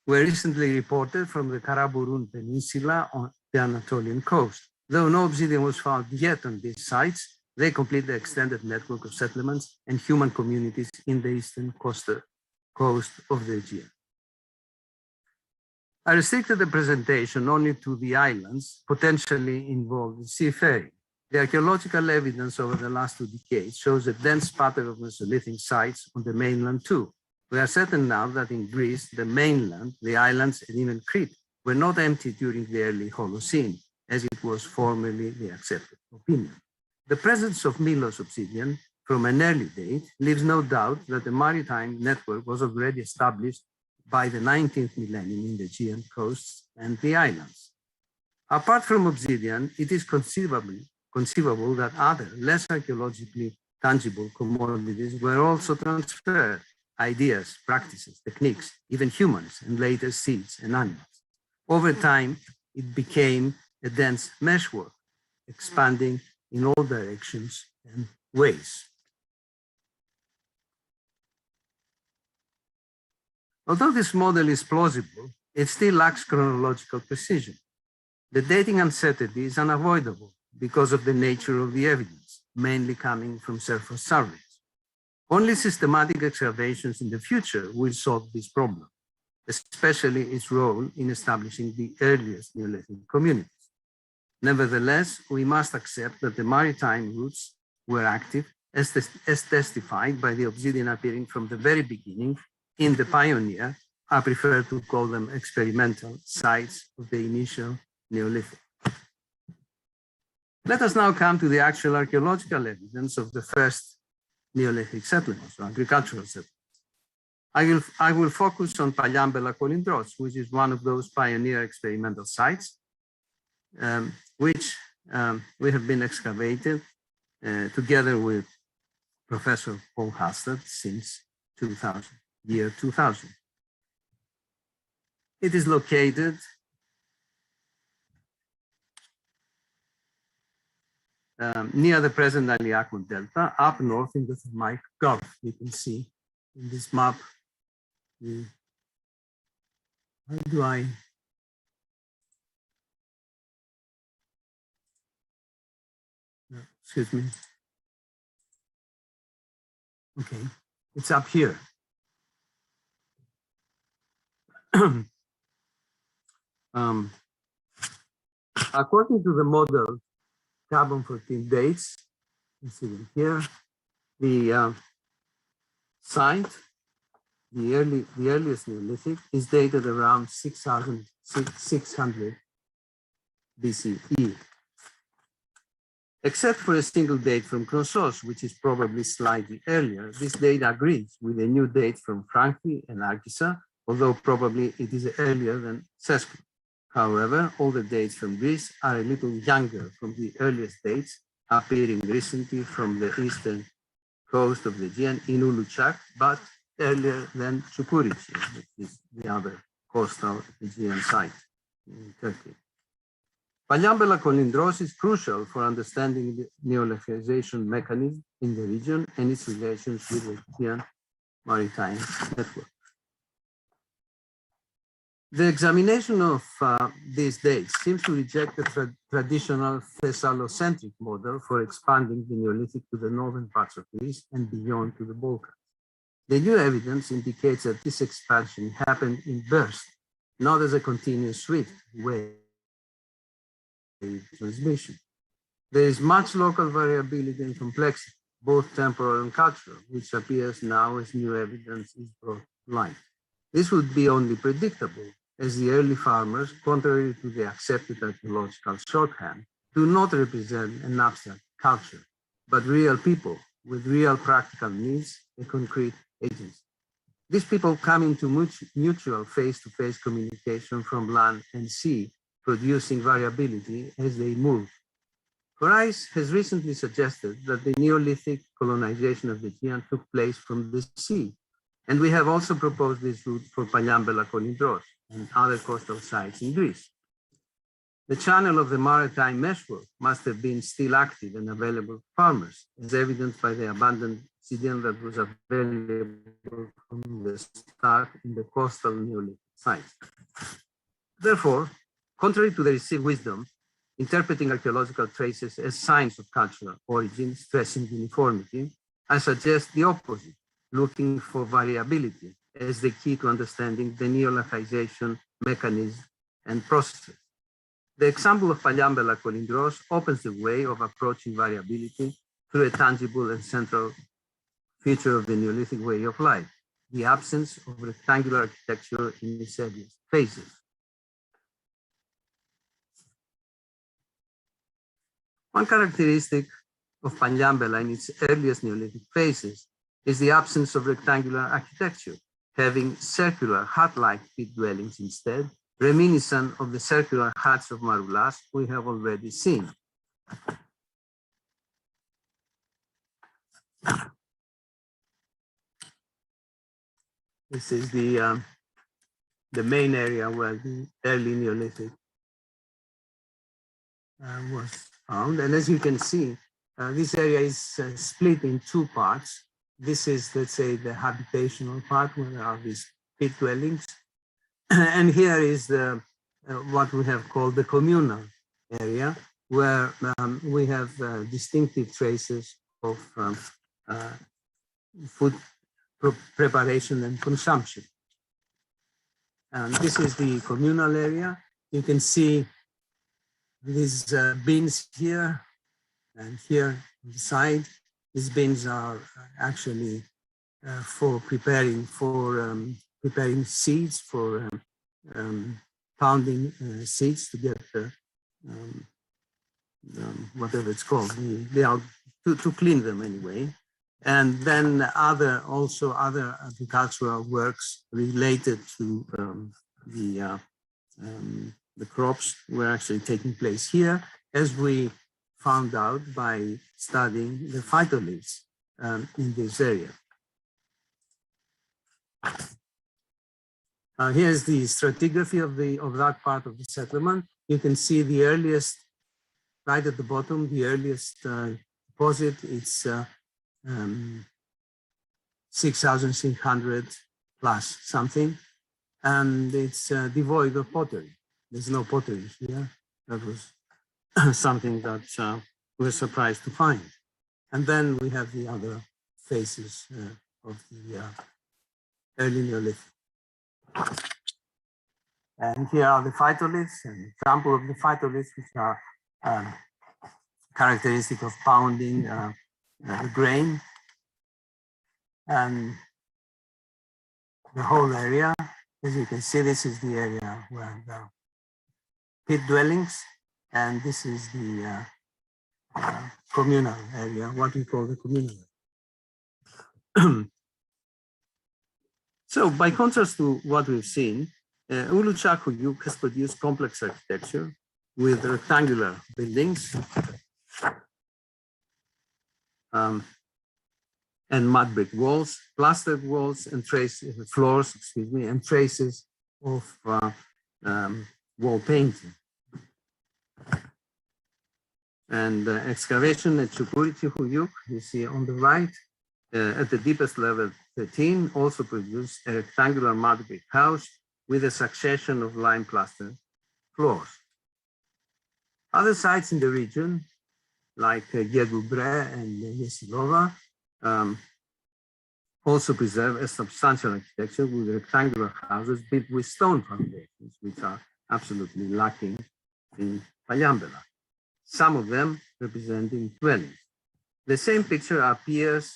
were recently reported from the Karaburun Peninsula on the Anatolian coast. Though no obsidian was found yet on these sites, they complete the extended network of settlements and human communities in the eastern coast of the Aegean. I restricted the presentation only to the islands potentially involved in seafaring. The archaeological evidence over the last 2 decades shows a dense pattern of Mesolithic sites on the mainland too. We are certain now that in Greece, the mainland, the islands, and even Crete were not empty during the early Holocene, as it was formerly the accepted opinion. The presence of Milos obsidian from an early date leaves no doubt that the maritime network was already established by the 19th millennium in the Aegean coasts and the islands. Apart from obsidian, it is conceivable that other, less archaeologically tangible commodities were also transferred. Ideas, practices, techniques, even humans, and later seeds and animals. Over time, it became a dense meshwork, expanding in all directions and ways. Although this model is plausible, it still lacks chronological precision. The dating uncertainty is unavoidable because of the nature of the evidence, mainly coming from surface surveys. Only systematic excavations in the future will solve this problem, especially its role in establishing the earliest Neolithic communities. Nevertheless, we must accept that the maritime routes were active, as testified by the obsidian appearing from the very beginning in the pioneer. I prefer to call them experimental sites of the initial Neolithic. Let us now come to the actual archaeological evidence of the first Neolithic settlements, or agricultural settlements. I will focus on Palliambela Kolindros, which is one of those pioneer experimental sites, which we have been excavated together with Professor Paul Hastad since 2000. It is located near the present Aliakon Delta, up north in the Thermaic Gulf. You can see in this map. How do I? Excuse me. Okay, it's up here. According to the model carbon-14 dates, you see them here, the site, the earliest Neolithic, is dated around 6,600 BCE. Except for a single date from Knossos, which is probably slightly earlier, this date agrees with a new date from Frankfurt and Argisa, although probably it is earlier than Sescu. However, all the dates from Greece are a little younger from the earliest dates, appearing recently from the eastern coast of the Aegean in Ulucak, but earlier than Çukurisi, which is the other coastal Aegean site in Turkey. Palliambela Kolindros is crucial for understanding the Neolithization mechanism in the region and its relations with the Aegean maritime network. The examination of these dates seems to reject the traditional Thessalocentric model for expanding the Neolithic to the northern parts of Greece and beyond to the Balkans. The new evidence indicates that this expansion happened in bursts, not as a continuous swift wave transmission. There is much local variability and complexity, both temporal and cultural, which appears now as new evidence is brought to light. This would be only predictable, as the early farmers, contrary to the accepted archaeological shorthand, do not represent an abstract culture, but real people with real practical needs and concrete agency. These people come into mutual face-to-face communication from land and sea, producing variability as they move. Korais has recently suggested that the Neolithic colonization of the Aegean took place from the sea, and we have also proposed this route for Palliambela Kolindros and other coastal sites in Greece. The channel of the maritime meshwork must have been still active and available to farmers, as evidenced by the abundant obsidian that was available from the start in the coastal Neolithic sites. Therefore, contrary to the received wisdom, interpreting archaeological traces as signs of cultural origin, stressing uniformity, I suggest the opposite, looking for variability as the key to understanding the Neolithization mechanism and processes. The example of Palliambela Kolindros opens the way of approaching variability through a tangible and central feature of the Neolithic way of life, the absence of rectangular architecture in its earliest phases. One characteristic of Palliambela in its earliest Neolithic phases is the absence of rectangular architecture, having circular hut-like pit dwellings instead, reminiscent of the circular huts of Maroulas we have already seen. This is the main area where the early Neolithic was found. And as you can see, this area is split in two parts. This is, let's say, the habitational part where there are these pit dwellings. And here is the what we have called the communal area, where we have distinctive traces of food preparation and consumption. And this is the communal area. You can see these bins here and here on the side. These bins are actually for preparing seeds, for pounding seeds to get whatever it's called. They are to clean them anyway. And then also other agricultural works related to the crops were actually taking place here, as we found out by studying the phytoliths in this area. Here's the stratigraphy of that part of the settlement. You can see the earliest, right at the bottom, the earliest deposit. It's 6,600 plus something, and it's devoid of pottery. There's no pottery here. That was something that we were surprised to find. And then we have the other phases of the early Neolithic. And here are the phytoliths, an example of the phytoliths, which are characteristic of pounding the grain. And the whole area, as you can see, this is the area where the pit dwellings, and this is the communal area, what we call the communal area. So by contrast to what we've seen, Uluçak has produced complex architecture with rectangular buildings and mud brick walls, plastered walls, and floors, and traces of wall painting. And excavation at Çukurçi, you see on the right, at the deepest level 13, also produced a rectangular mud brick house with a succession of lime plaster floors. Other sites in the region, like Gyegubre and Yesilova, also preserve a substantial architecture with rectangular houses built with stone foundations, which are absolutely lacking in Palyambela, some of them representing dwellings. The same picture appears,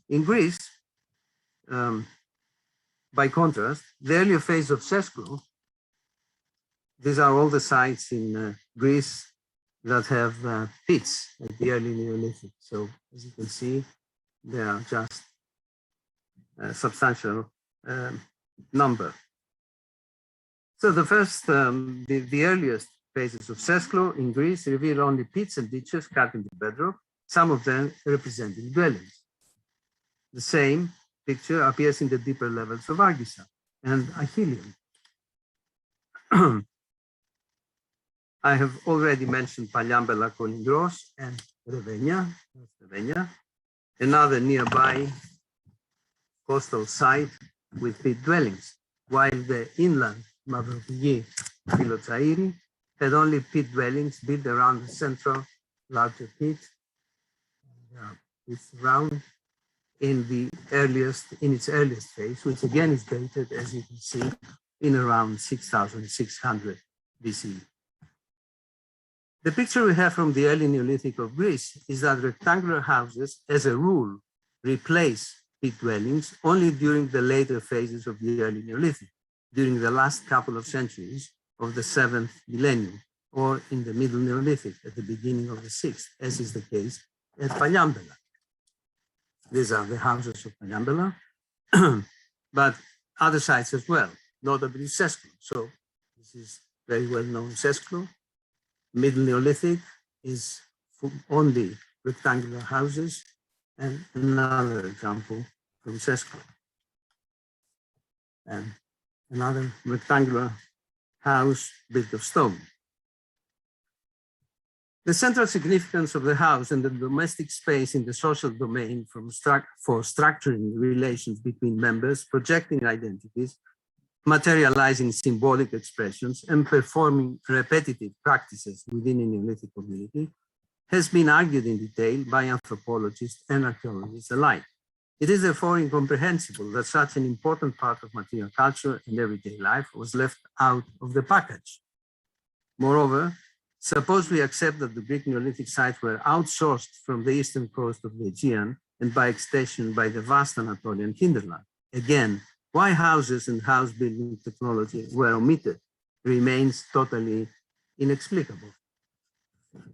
in Greece. By contrast, the earlier phase of Sesklo, these are all the sites in Greece that have pits at the early Neolithic. So as you can see, they are just a substantial number. So the first, the earliest phases of Sesklo in Greece reveal only pits and ditches cut in the bedrock, some of them representing dwellings. The same picture appears in the deeper levels of Argisa and Achilleum. I have already mentioned Palyambela, Kolingros, and Revenia, another nearby coastal site with pit dwellings, while the inland Mavropigi, Philotsairi, had only pit dwellings built around the central larger pit. It's round in its earliest phase, which again is dated, as you can see, in around 6,600 BCE. The picture we have from the early Neolithic of Greece is that rectangular houses, as a rule, replace pit dwellings only during the later phases of the early Neolithic, during the last couple of centuries of the 7th millennium, or in the Middle Neolithic at the beginning of the 6th, as is the case at Palyambela. These are the houses of Palyambela, but other sites as well, notably Sesklo. So this is very well known Sesklo. Middle Neolithic is only rectangular houses, and another example from Sesklo. And another rectangular house built of stone. The central significance of the house and the domestic space in the social domain for structuring relations between members, projecting identities, materializing symbolic expressions, and performing repetitive practices within a Neolithic community has been argued in detail by anthropologists and archaeologists alike. It is therefore incomprehensible that such an important part of material culture and everyday life was left out of the package. Moreover, suppose we accept that the Greek Neolithic sites were outsourced from the eastern coast of the Aegean and by extension by the vast Anatolian hinterland. Again, why houses and house building technology were omitted remains totally inexplicable.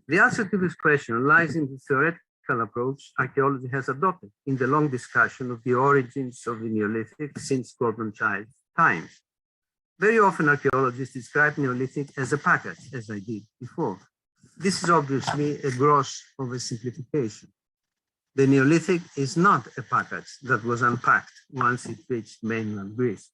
The answer to this question lies in the theoretical approach archaeology has adopted in the long discussion of the origins of the Neolithic since Gordon Child's times. Very often archaeologists describe Neolithic as a package, as I did before. This is obviously a gross oversimplification. The Neolithic is not a package that was unpacked once it reached mainland Greece.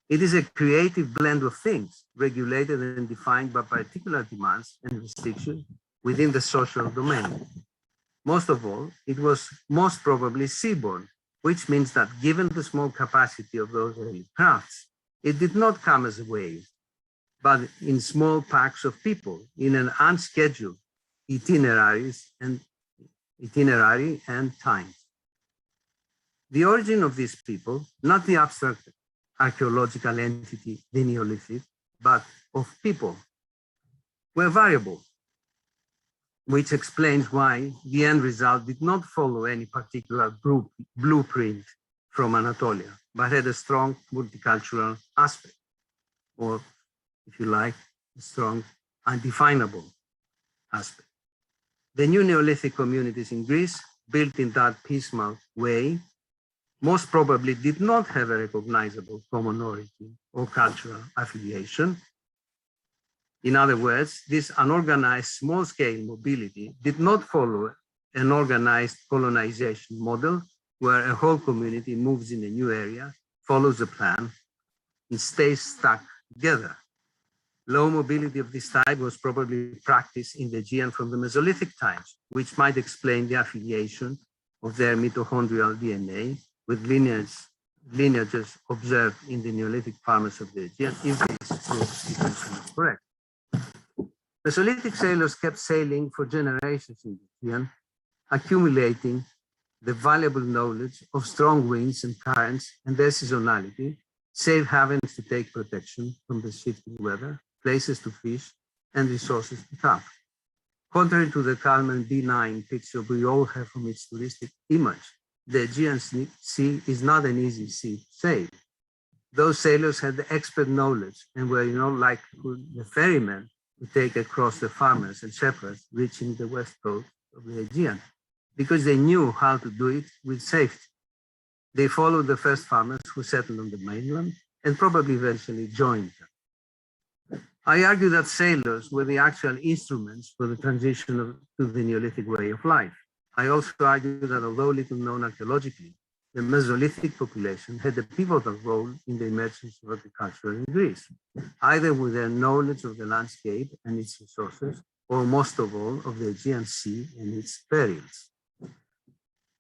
It is a creative blend of things regulated and defined by particular demands and restrictions within the social domain. Most of all, it was most probably seaborne, which means that given the small capacity of those early crafts, it did not come as a wave, but in small packs of people in an unscheduled itinerary and time. The origin of these people, not the abstract archaeological entity, the Neolithic, but of people, were variable, which explains why the end result did not follow any particular blueprint from Anatolia, but had a strong multicultural aspect, or if you like, a strong undefinable aspect. The new Neolithic communities in Greece, built in that piecemeal way, most probably did not have a recognizable common origin or cultural affiliation. In other words, this unorganized small-scale mobility did not follow an organized colonization model where a whole community moves in a new area, follows a plan, and stays stuck together. Low mobility of this type was probably practiced in the Aegean from the Mesolithic times, which might explain the affiliation of their mitochondrial DNA with lineages observed in the Neolithic farmers of the Aegean, if this proves correct. Mesolithic sailors kept sailing for generations in the Aegean, accumulating the valuable knowledge of strong winds and currents and their seasonality, safe havens to take protection from the shifting weather, places to fish, and resources to tap. Contrary to the calm and benign picture we all have from its touristic image, the Aegean Sea is not an easy sea to sail. Those sailors had the expert knowledge and were, like the ferrymen who take across the farmers and shepherds reaching the west coast of the Aegean, because they knew how to do it with safety. They followed the first farmers who settled on the mainland and probably eventually joined them. I argue that sailors were the actual instruments for the transition to the Neolithic way of life. I also argue that although little known archaeologically, the Mesolithic population had a pivotal role in the emergence of agriculture in Greece, either with their knowledge of the landscape and its resources, or most of all, of the Aegean Sea and its perils.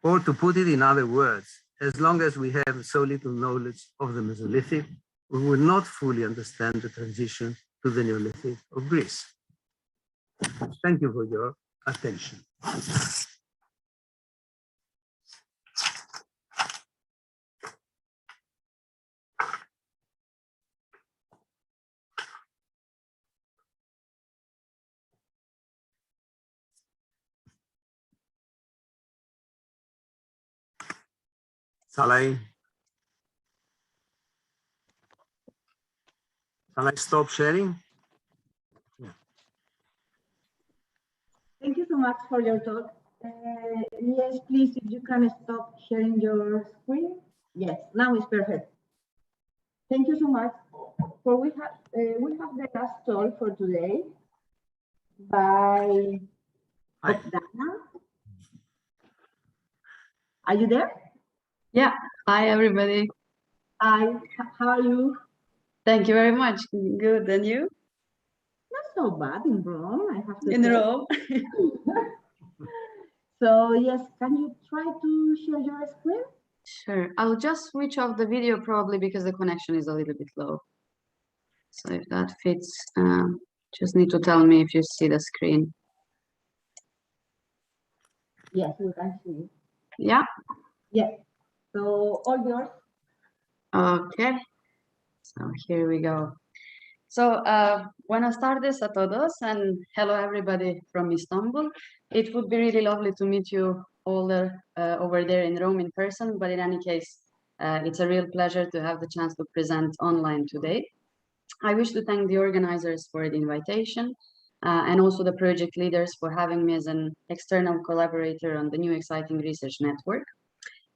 Or to put it in other words, as long as we have so little knowledge of the Mesolithic, we will not fully understand the transition to the Neolithic of Greece. Thank you for your attention. Shall I stop sharing? Yeah. Thank you so much for your talk. Yes, please, if you can stop sharing your screen. Yes, now it's perfect. Thank you so much. For we have the last talk for today by Bogdana. Are you there? Yeah. Hi, everybody. Hi. How are you? Thank you very much. Good. And you? Not so bad in Rome, I have to In say. Rome. So yes, can you try to share your screen? Sure. I'll just switch off the video probably because the connection is a little bit low. So if that fits, just need to tell me if you see the screen. Yes, we can see you. Yeah, Yes. So all yours. okay. So here we go. So, buenas tardes a todos, and hello everybody from Istanbul. It would be really lovely to meet you all there, over there in Rome in person, but in any case, it's a real pleasure to have the chance to present online today. I wish to thank the organizers for the invitation, and also the project leaders for having me as an external collaborator on the new exciting research network.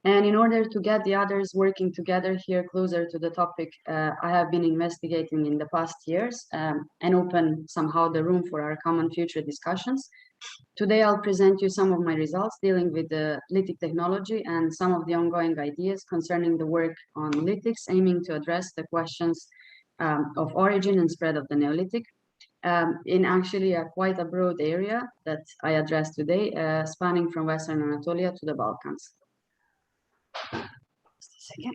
And in order to get the others working together here closer to the topic I have been investigating in the past years, and open somehow the room for our common future discussions, today I'll present you some of my results dealing with the Lithic technology and some of the ongoing ideas concerning the work on lithics, aiming to address the questions of origin and spread of the Neolithic, in actually quite a broad area that I address today, spanning from Western Anatolia to the Balkans. Just a second.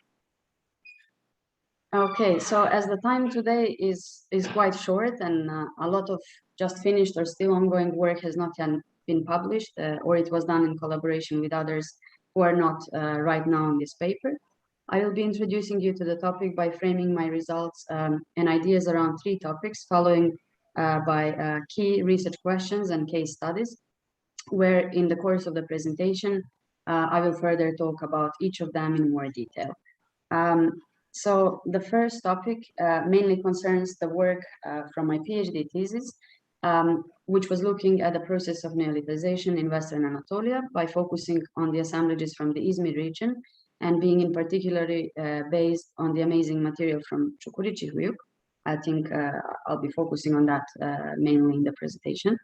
Okay, so as the time today is quite short, and a lot of just finished or still ongoing work has not yet been published, or it was done in collaboration with others who are not right now on this paper, I will be introducing you to the topic by framing my results and ideas around 3 topics, following by key research questions and case studies, where in the course of the presentation, I will further talk about each of them in more detail. So the first topic mainly concerns the work from my PhD thesis, which was looking at the process of neolithization in Western Anatolia by focusing on the assemblages from the Izmir region and being in particularly based on the amazing material from Çukurovçi Huyuk. I think I'll be focusing on that mainly in the presentation.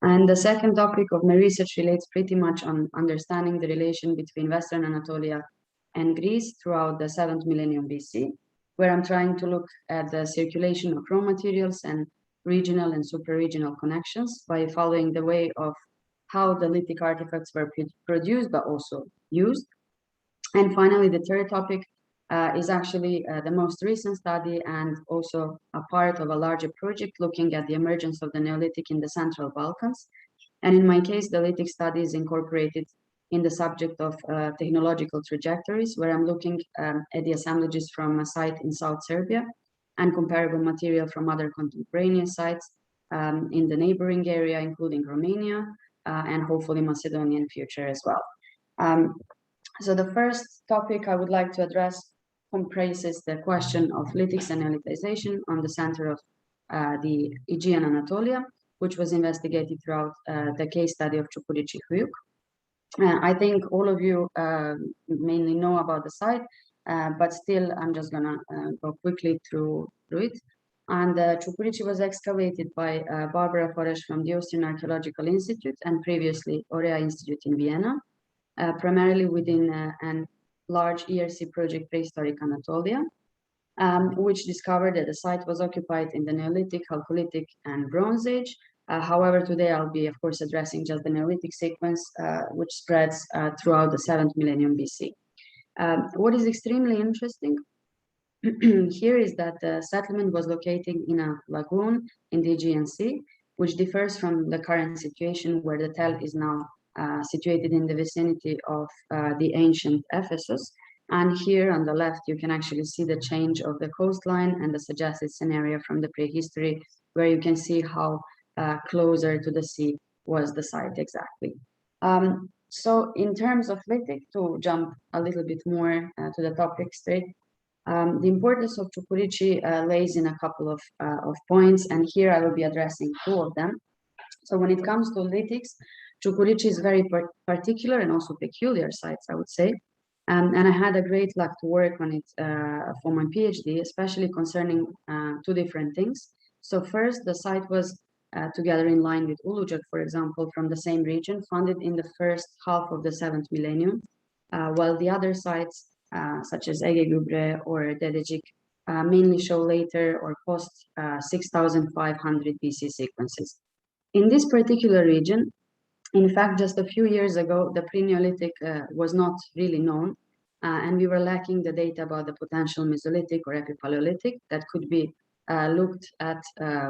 And the second topic of my research relates pretty much on understanding the relation between Western Anatolia and Greece throughout the 7th millennium BC, where I'm trying to look at the circulation of raw materials and regional and supra-regional connections by following the way of how the lithic artifacts were produced but also used. And finally, the third topic is actually the most recent study and also a part of a larger project looking at the emergence of the Neolithic in the Central Balkans. And in my case, the Lithic study is incorporated in the subject of technological trajectories, where I'm looking at the assemblages from a site in South Serbia and comparable material from other contemporaneous sites in the neighboring area, including Romania and hopefully Macedonia in future as well. So the first topic I would like to address comprises the question of lithics and neolithization on the center of the Aegean Anatolia, which was investigated throughout the case study of Çukurovçi Huyuk. I think all of you mainly know about the site, but still I'm just gonna go quickly through it. And Çukurovçi was excavated by Barbara Forresh from the Austrian Archaeological Institute and previously Aurea Institute in Vienna, primarily within an large ERC project Prehistoric Anatolia, which discovered that the site was occupied in the Neolithic, Chalcolithic, and Bronze Age. However, today I'll be, of course, addressing just the Neolithic sequence, which spreads throughout the 7th millennium BC. What is extremely interesting here is that the settlement was located in a lagoon in the Aegean Sea, which differs from the current situation where the Tel is now situated in the vicinity of the ancient Ephesus. And here on the left, you can actually see the change of the coastline and the suggested scenario from the prehistory, where you can see how closer to the sea was the site exactly. So in terms of lithic, to jump a little bit more to the topic straight, the importance of Çukurovçi lays in a couple of points, and here I will be addressing 2 of them. So when it comes to lithics, Çukurovçi is very particular and also peculiar sites, I would say. And I had a great luck to work on it for my PhD, especially concerning 2 different things. So first, the site was together in line with Ulucak, for example, from the same region, founded in the first half of the 7th millennium, while the other sites, such as Ege Gübre or Dedecik, mainly show later or post 6500 BC sequences. In this particular region, in fact, just a few years ago, the pre-Neolithic was not really known, and we were lacking the data about the potential Mesolithic or Epipaleolithic that could be looked at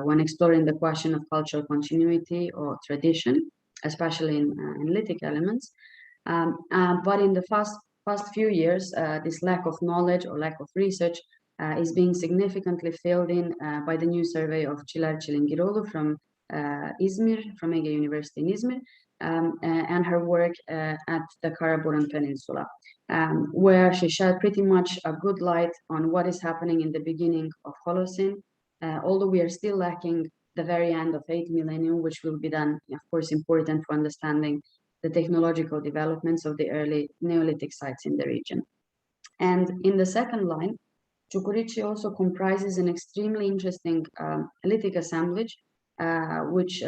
when exploring the question of cultural continuity or tradition. especially in lithic elements. But in the past few years, this lack of knowledge or lack of research is being significantly filled in by the new survey of Çiler Çilingirolu from Izmir, from Ege University in Izmir, and her work at the Karaburun Peninsula, where she shed pretty much a good light on what is happening in the beginning of Holocene, although we are still lacking the very end of 8th millennium, which will be then, of course, important for understanding the technological developments of the early Neolithic sites in the region. And in the second line, Çukurçi also comprises an extremely interesting lithic assemblage, which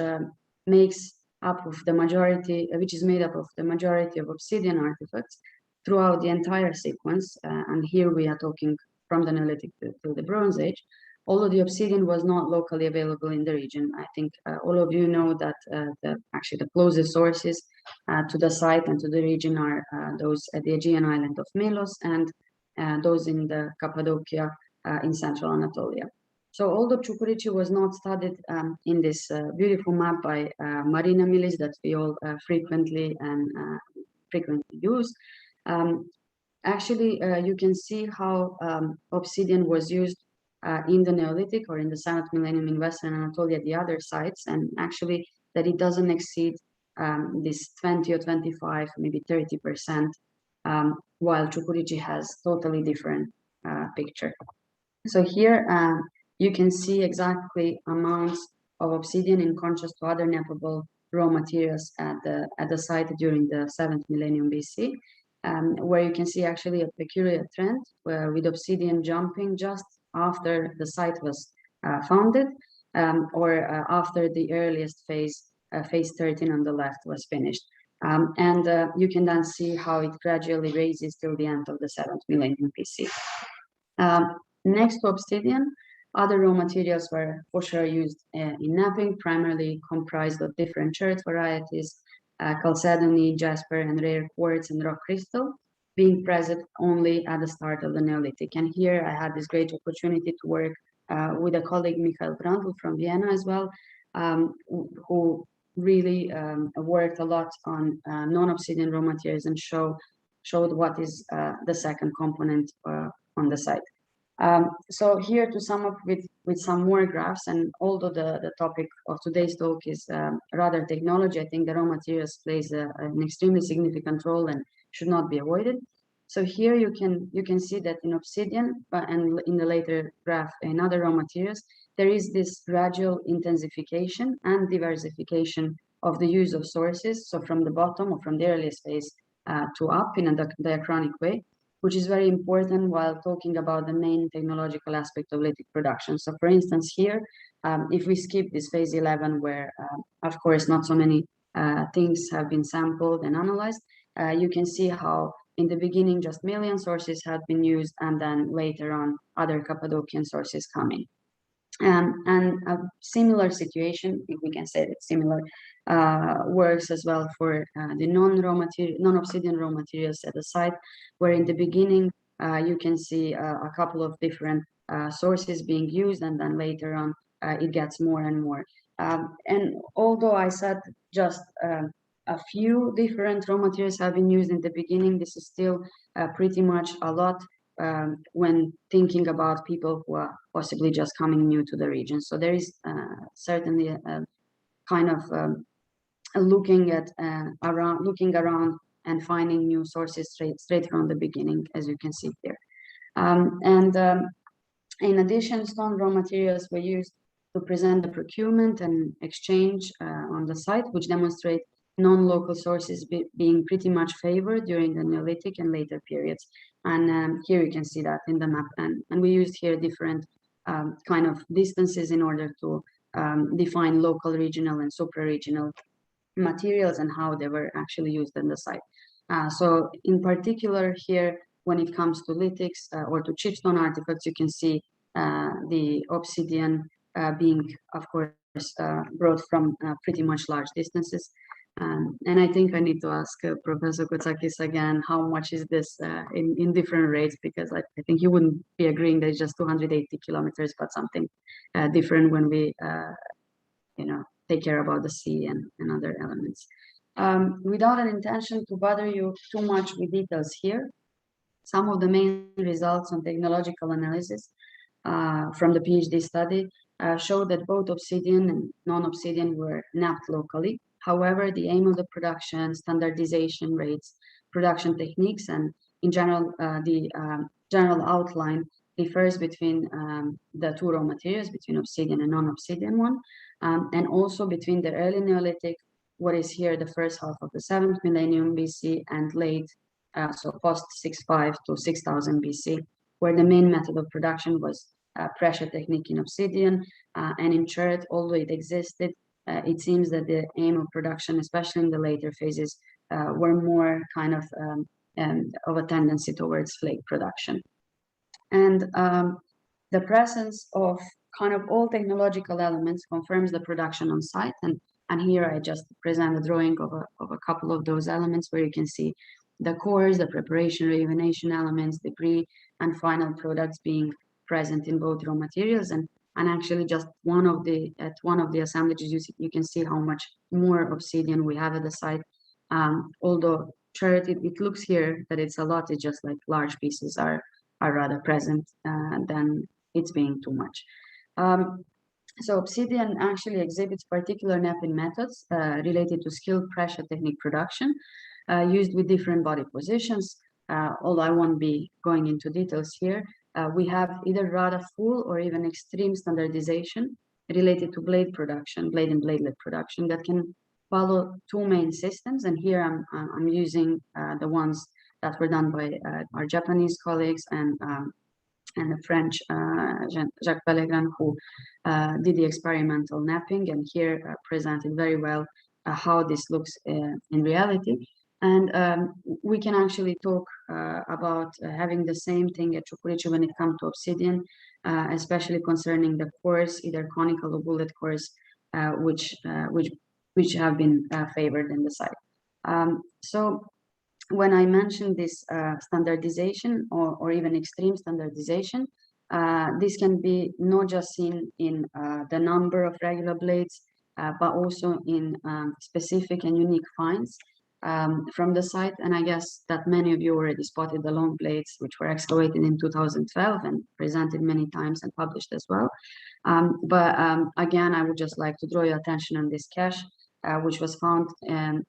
makes up of the majority, which is made up of the majority of obsidian artifacts throughout the entire sequence. And here we are talking from the Neolithic to the Bronze Age. Although the obsidian was not locally available in the region, I think all of you know that actually the closest sources to the site and to the region are those at the Aegean island of Melos and those in the Cappadocia in central Anatolia. So although Çukurçi was not studied in this beautiful map by Bogdana Milić that we all frequently use, actually you can see how obsidian was used in the Neolithic or in the 7th millennium in Western Anatolia, the other sites, and actually that it doesn't exceed this 20 or 25, maybe 30%, while Çukurçi has totally different picture. So here you can see exactly amounts of obsidian in contrast to other nappable raw materials at the site during the 7th millennium BC, where you can see actually a peculiar trend with obsidian jumping just after the site was founded, or after the earliest phase, phase 13 on the left, was finished. And you can then see how it gradually raises till the end of the 7th millennium BC. Next to obsidian, other raw materials were for sure used in knapping, primarily comprised of different chert varieties, chalcedony, jasper, and rare quartz and rock crystal, being present only at the start of the Neolithic. And here I had this great opportunity to work with a colleague, Michael Brandl from Vienna as well, who really worked a lot on non-obsidian raw materials and showed what is the second component on the site. So here to sum up with some more graphs, and although the topic of today's talk is rather technology, I think the raw materials plays an extremely significant role and should not be avoided. So here you can see that in obsidian, and in the later graph in other raw materials, there is this gradual intensification and diversification of the use of sources. So from the bottom or from the earliest phase to up in a diachronic way, which is very important while talking about the main technological aspect of lithic production. So for instance, here, if we skip this phase 11, where of course not so many things have been sampled and analyzed, you can see how in the beginning just million sources had been used, and then later on other Cappadocian sources coming. And a similar situation, if we can say that similar, works as well for the non-obsidian raw materials at the site, where in the beginning you can see a couple of different sources being used, and then later on it gets more and more. And although I said just a few different raw materials have been used in the beginning, this is still pretty much a lot when thinking about people who are possibly just coming new to the region. So there is certainly a kind of looking around and finding new sources straight from the beginning, as you can see here. In addition, stone raw materials were used to present the procurement and exchange on the site, which demonstrate non-local sources being pretty much favored during the Neolithic and later periods. And here you can see that in the map. And we used here different kind of distances in order to define local, regional, and supra-regional materials and how they were actually used in the site. So in particular here, when it comes to lithics or to chipstone artifacts, you can see the obsidian being, of course, brought from pretty much large distances. And I think I need to ask Professor Kotsakis again, how much is this in different rates? Because I think you wouldn't be agreeing that it's just 280 kilometers, but something different when we, take care about the sea and other elements. Without an intention to bother you too much with details here, some of the main results on technological analysis from the PhD study showed that both obsidian and non-obsidian were knapped locally. However, the aim of the production, standardization rates, production techniques, and in general, the general outline differs between the two raw materials, between obsidian and non-obsidian one, and also between the early Neolithic, what is here the first half of the 7th millennium BC, and late, so post 65 to 6000 BC, where the main method of production was pressure technique in obsidian, and in chert, although it existed, it seems that the aim of production, especially in the later phases, were more kind of a tendency towards flake production. And the presence of kind of all technological elements confirms the production on site. And here I just present a drawing of a couple of those elements where you can see the cores, the preparation, rejuvenation elements, the pre and final products being present in both raw materials. And actually just at one of the assemblages, you can see how much more obsidian we have at the site. Although chert, it looks here that it's a lot, it's just like large pieces are rather present than it's being too much. So obsidian actually exhibits particular knapping methods related to skilled pressure technique production used with different body positions. Although I won't be going into details here, we have either rather full or even extreme standardization related to blade production, blade and bladelet production that can follow two main systems. And here I'm using the ones that were done by our Japanese colleagues and the French Jacques Pellegrin, who did the experimental knapping, and here presented very well how this looks in reality. And we can actually talk about having the same thing at Čukurići when it comes to obsidian, especially concerning the cores, either conical or bullet cores, which have been favored in the site. So when I mentioned this standardization or even extreme standardization, this can be not just seen in the number of regular blades, but also in specific and unique finds from the site. And I guess that many of you already spotted the long blades, which were excavated in 2012 and presented many times and published as well. But again, I would just like to draw your attention on this cache, which was found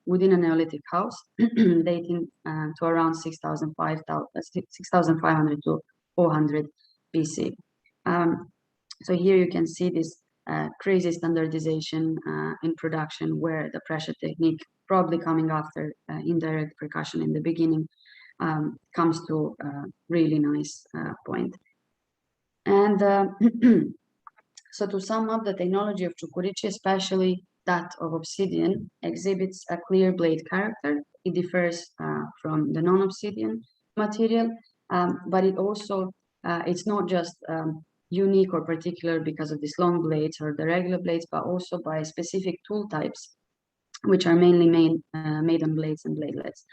within a Neolithic house dating to around 6,500 to 400 BC. So here you can see this crazy standardization in production, where the pressure technique, probably coming after indirect percussion in the beginning, comes to a really nice point. And so to sum up, the technology of Čukurići, especially that of obsidian, exhibits a clear blade character. It differs from the non-obsidian material, but it also, it's not just unique or particular because of these long blades or the regular blades, but also by specific tool types, which are mainly made on blades and bladelets.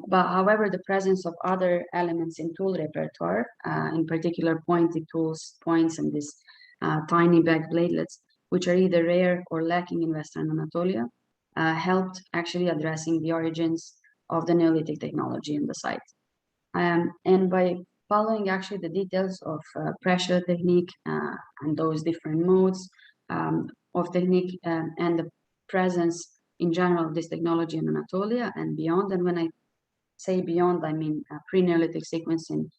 But however, the presence of other elements in tool repertoire, in particular pointed tools, points, and these tiny back bladelets, which are either rare or lacking in Western Anatolia, helped actually addressing the origins of the Neolithic technology in the site. And by following actually the details of pressure technique and those different modes of technique and the presence in general of this technology in Anatolia and beyond. And when I say beyond, I mean pre-Neolithic sequencing,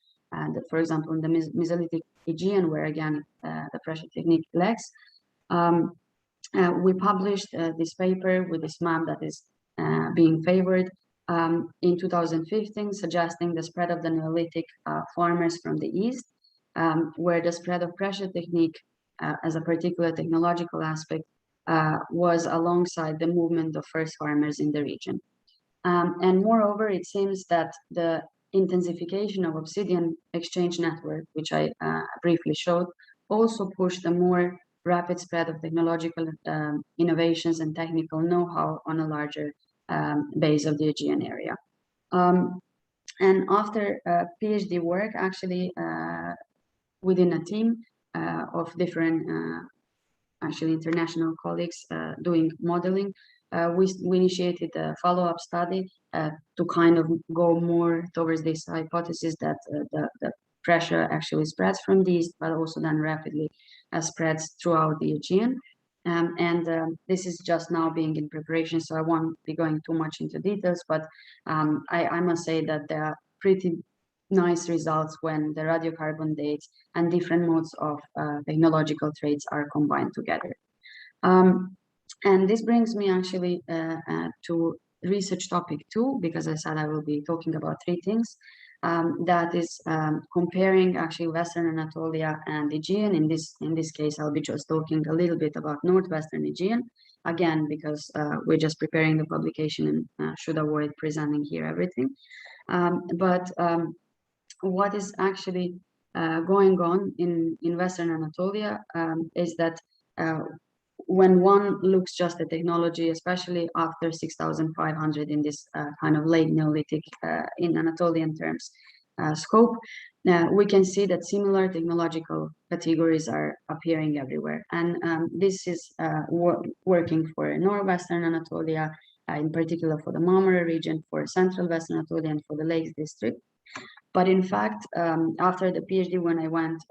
for example, in the Mesolithic Aegean, where again the pressure technique lacks. We published this paper with this map that is being favored in 2015, suggesting the spread of the Neolithic farmers from the east, where the spread of pressure technique as a particular technological aspect was alongside the movement of first farmers in the region. And moreover, it seems that the intensification of obsidian exchange network, which I briefly showed, also pushed a more rapid spread of technological innovations and technical know-how on a larger base of the Aegean area. And after PhD work, actually within a team of different actually international colleagues doing modeling, we initiated a follow-up study to kind of go more towards this hypothesis that the pressure actually spreads from the east, but also then rapidly spreads throughout the Aegean. This is just now being in preparation, so I won't be going too much into details, but I must say that there are pretty nice results when the radiocarbon dates and different modes of technological traits are combined together. And this brings me actually to research topic 2, because I said I will be talking about 3 things. That is comparing actually Western Anatolia and Aegean. In this case, I'll be just talking a little bit about Northwestern Aegean, again, because we're just preparing the publication and should avoid presenting here everything. But what is actually going on in Western Anatolia is that when one looks just at technology, especially after 6,500 in this kind of late Neolithic in Anatolian terms scope, we can see that similar technological categories are appearing everywhere. And this is working for Northwestern Anatolia, in particular for the Marmara region, for Central Western Anatolia, and for the Lakes District. But in fact, after the PhD, when I went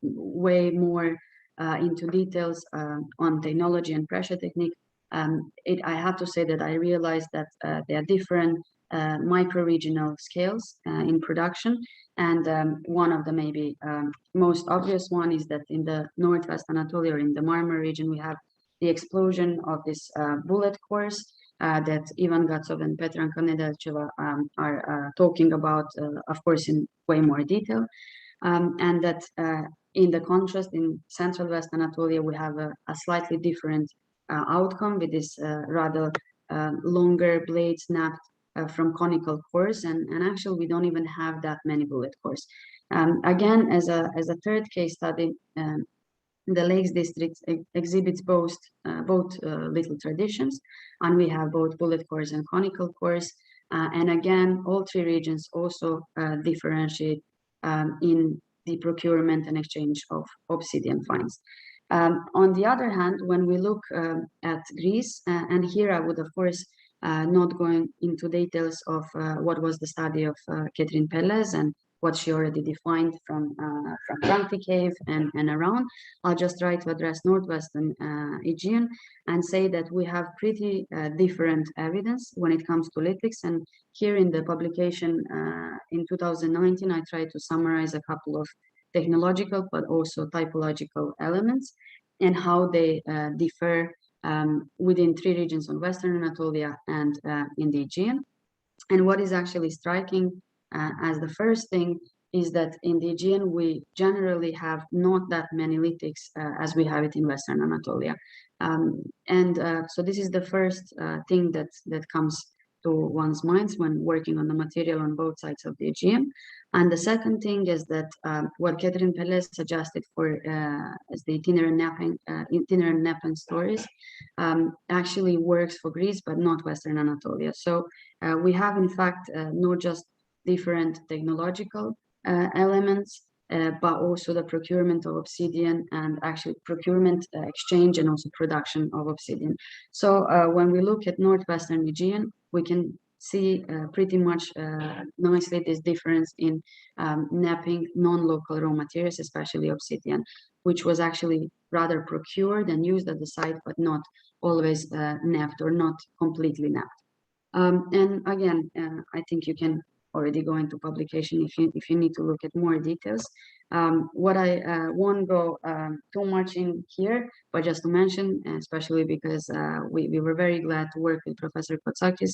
way more into details on technology and pressure technique, I have to say that I realized that there are different micro-regional scales in production. And one of the maybe most obvious one is that in the Northwest Anatolia, or in the Marmara region, we have the explosion of this bullet cores that Ivan Gatsov and Petra Nedelcheva are talking about, of course, in way more detail. And that in the contrast, in Central West Anatolia, we have a slightly different outcome with this rather longer blade snapped from conical cores, and actually we don't even have that many bullet cores. Again, as a third case study, the Lakes District exhibits both little traditions, and we have both bullet cores and conical cores. And again, all 3 regions also differentiate in the procurement and exchange of obsidian finds. On the other hand, when we look at Greece, and here I would, of course, not going into details of what was the study of Catherine Pelez and what she already defined from Franti Cave and around. I'll just try to address Northwestern Aegean and say that we have pretty different evidence when it comes to lithics. And here in the publication in 2019, I tried to summarize a couple of technological but also typological elements and how they differ within 3 regions on Western Anatolia and in the Aegean. And what is actually striking as the first thing is that in the Aegean, we generally have not that many lithics as we have it in Western Anatolia. So this is the first thing that comes to one's minds when working on the material on both sides of the Aegean. And the second thing is that what Catherine Pelez suggested for as the itinerant napping stories actually works for Greece, but not Western Anatolia. So we have, in fact, not just different technological elements, but also the procurement of obsidian and actually procurement, exchange, and also production of obsidian. So when we look at Northwestern Aegean, we can see pretty much nicely this difference in napping non-local raw materials, especially obsidian, which was actually rather procured and used at the site, but not always napped or not completely napped. And again, I think you can already go into publication if you need to look at more details. What I won't go too much in here, but just to mention, especially because we were very glad to work with Professor Kotsakis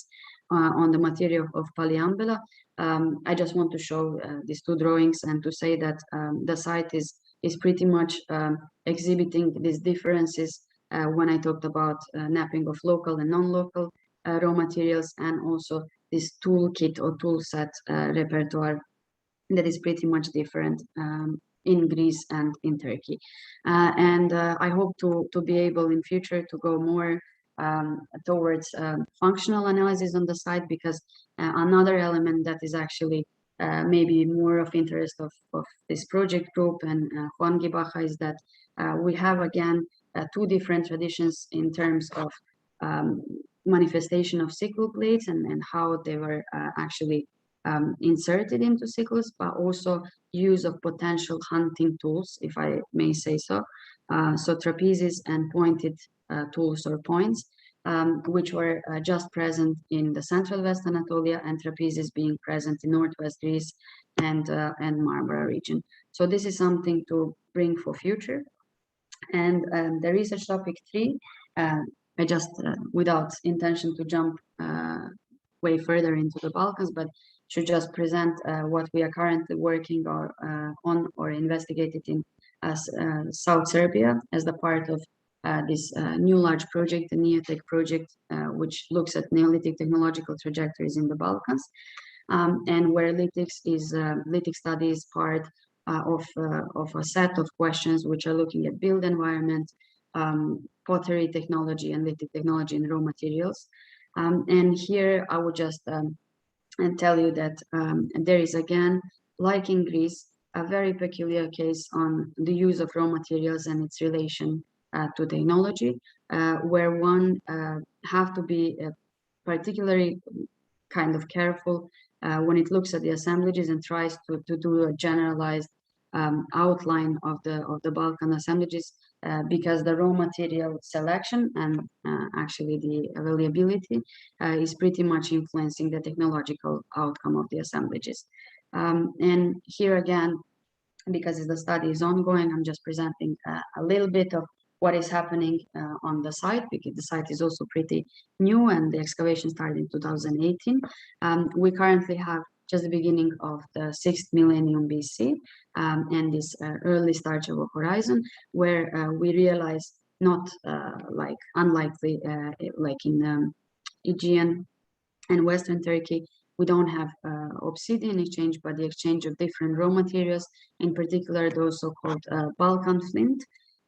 on the material of Paliambela. I just want to show these 2 drawings and to say that the site is pretty much exhibiting these differences when I talked about napping of local and non-local raw materials, and also this toolkit or tool set repertoire that is pretty much different in Greece and in Turkey. And I hope to be able in future to go more towards functional analysis on the site, because another element that is actually maybe more of interest of this project group and Juan Gibaja is that we have again two different traditions in terms of manifestation of sickle plates and how they were actually inserted into sickles, but also use of potential hunting tools, if I may say so. So trapezes and pointed tools or points, which were just present in the central West Anatolia, and trapezes being present in northwest Greece and Marmara region. So this is something to bring for future. And the research topic 3, I just, without intention to jump way further into the Balkans, but should just present what we are currently working on or investigated in South Serbia as the part of this new large project, the Neolithic project, which looks at Neolithic technological trajectories in the Balkans, and where Lithic study is part of a set of questions which are looking at build environment, pottery technology, and Lithic technology and raw materials. And here I would just tell you that there is again, like in Greece, a very peculiar case on the use of raw materials and its relation to technology, where one have to be particularly kind of careful when it looks at the assemblages and tries to do a generalized outline of the Balkan assemblages, because the raw material selection and actually the availability is pretty much influencing the technological outcome of the assemblages. And here again, because the study is ongoing, I'm just presenting a little bit of what is happening on the site, because the site is also pretty new and the excavation started in 2018. We currently have just the beginning of the 6th millennium BC and this early start of a horizon, where we realize not like unlikely, like in Aegean and Western Turkey, we don't have obsidian exchange, but the exchange of different raw materials, in particular those so-called Balkan flint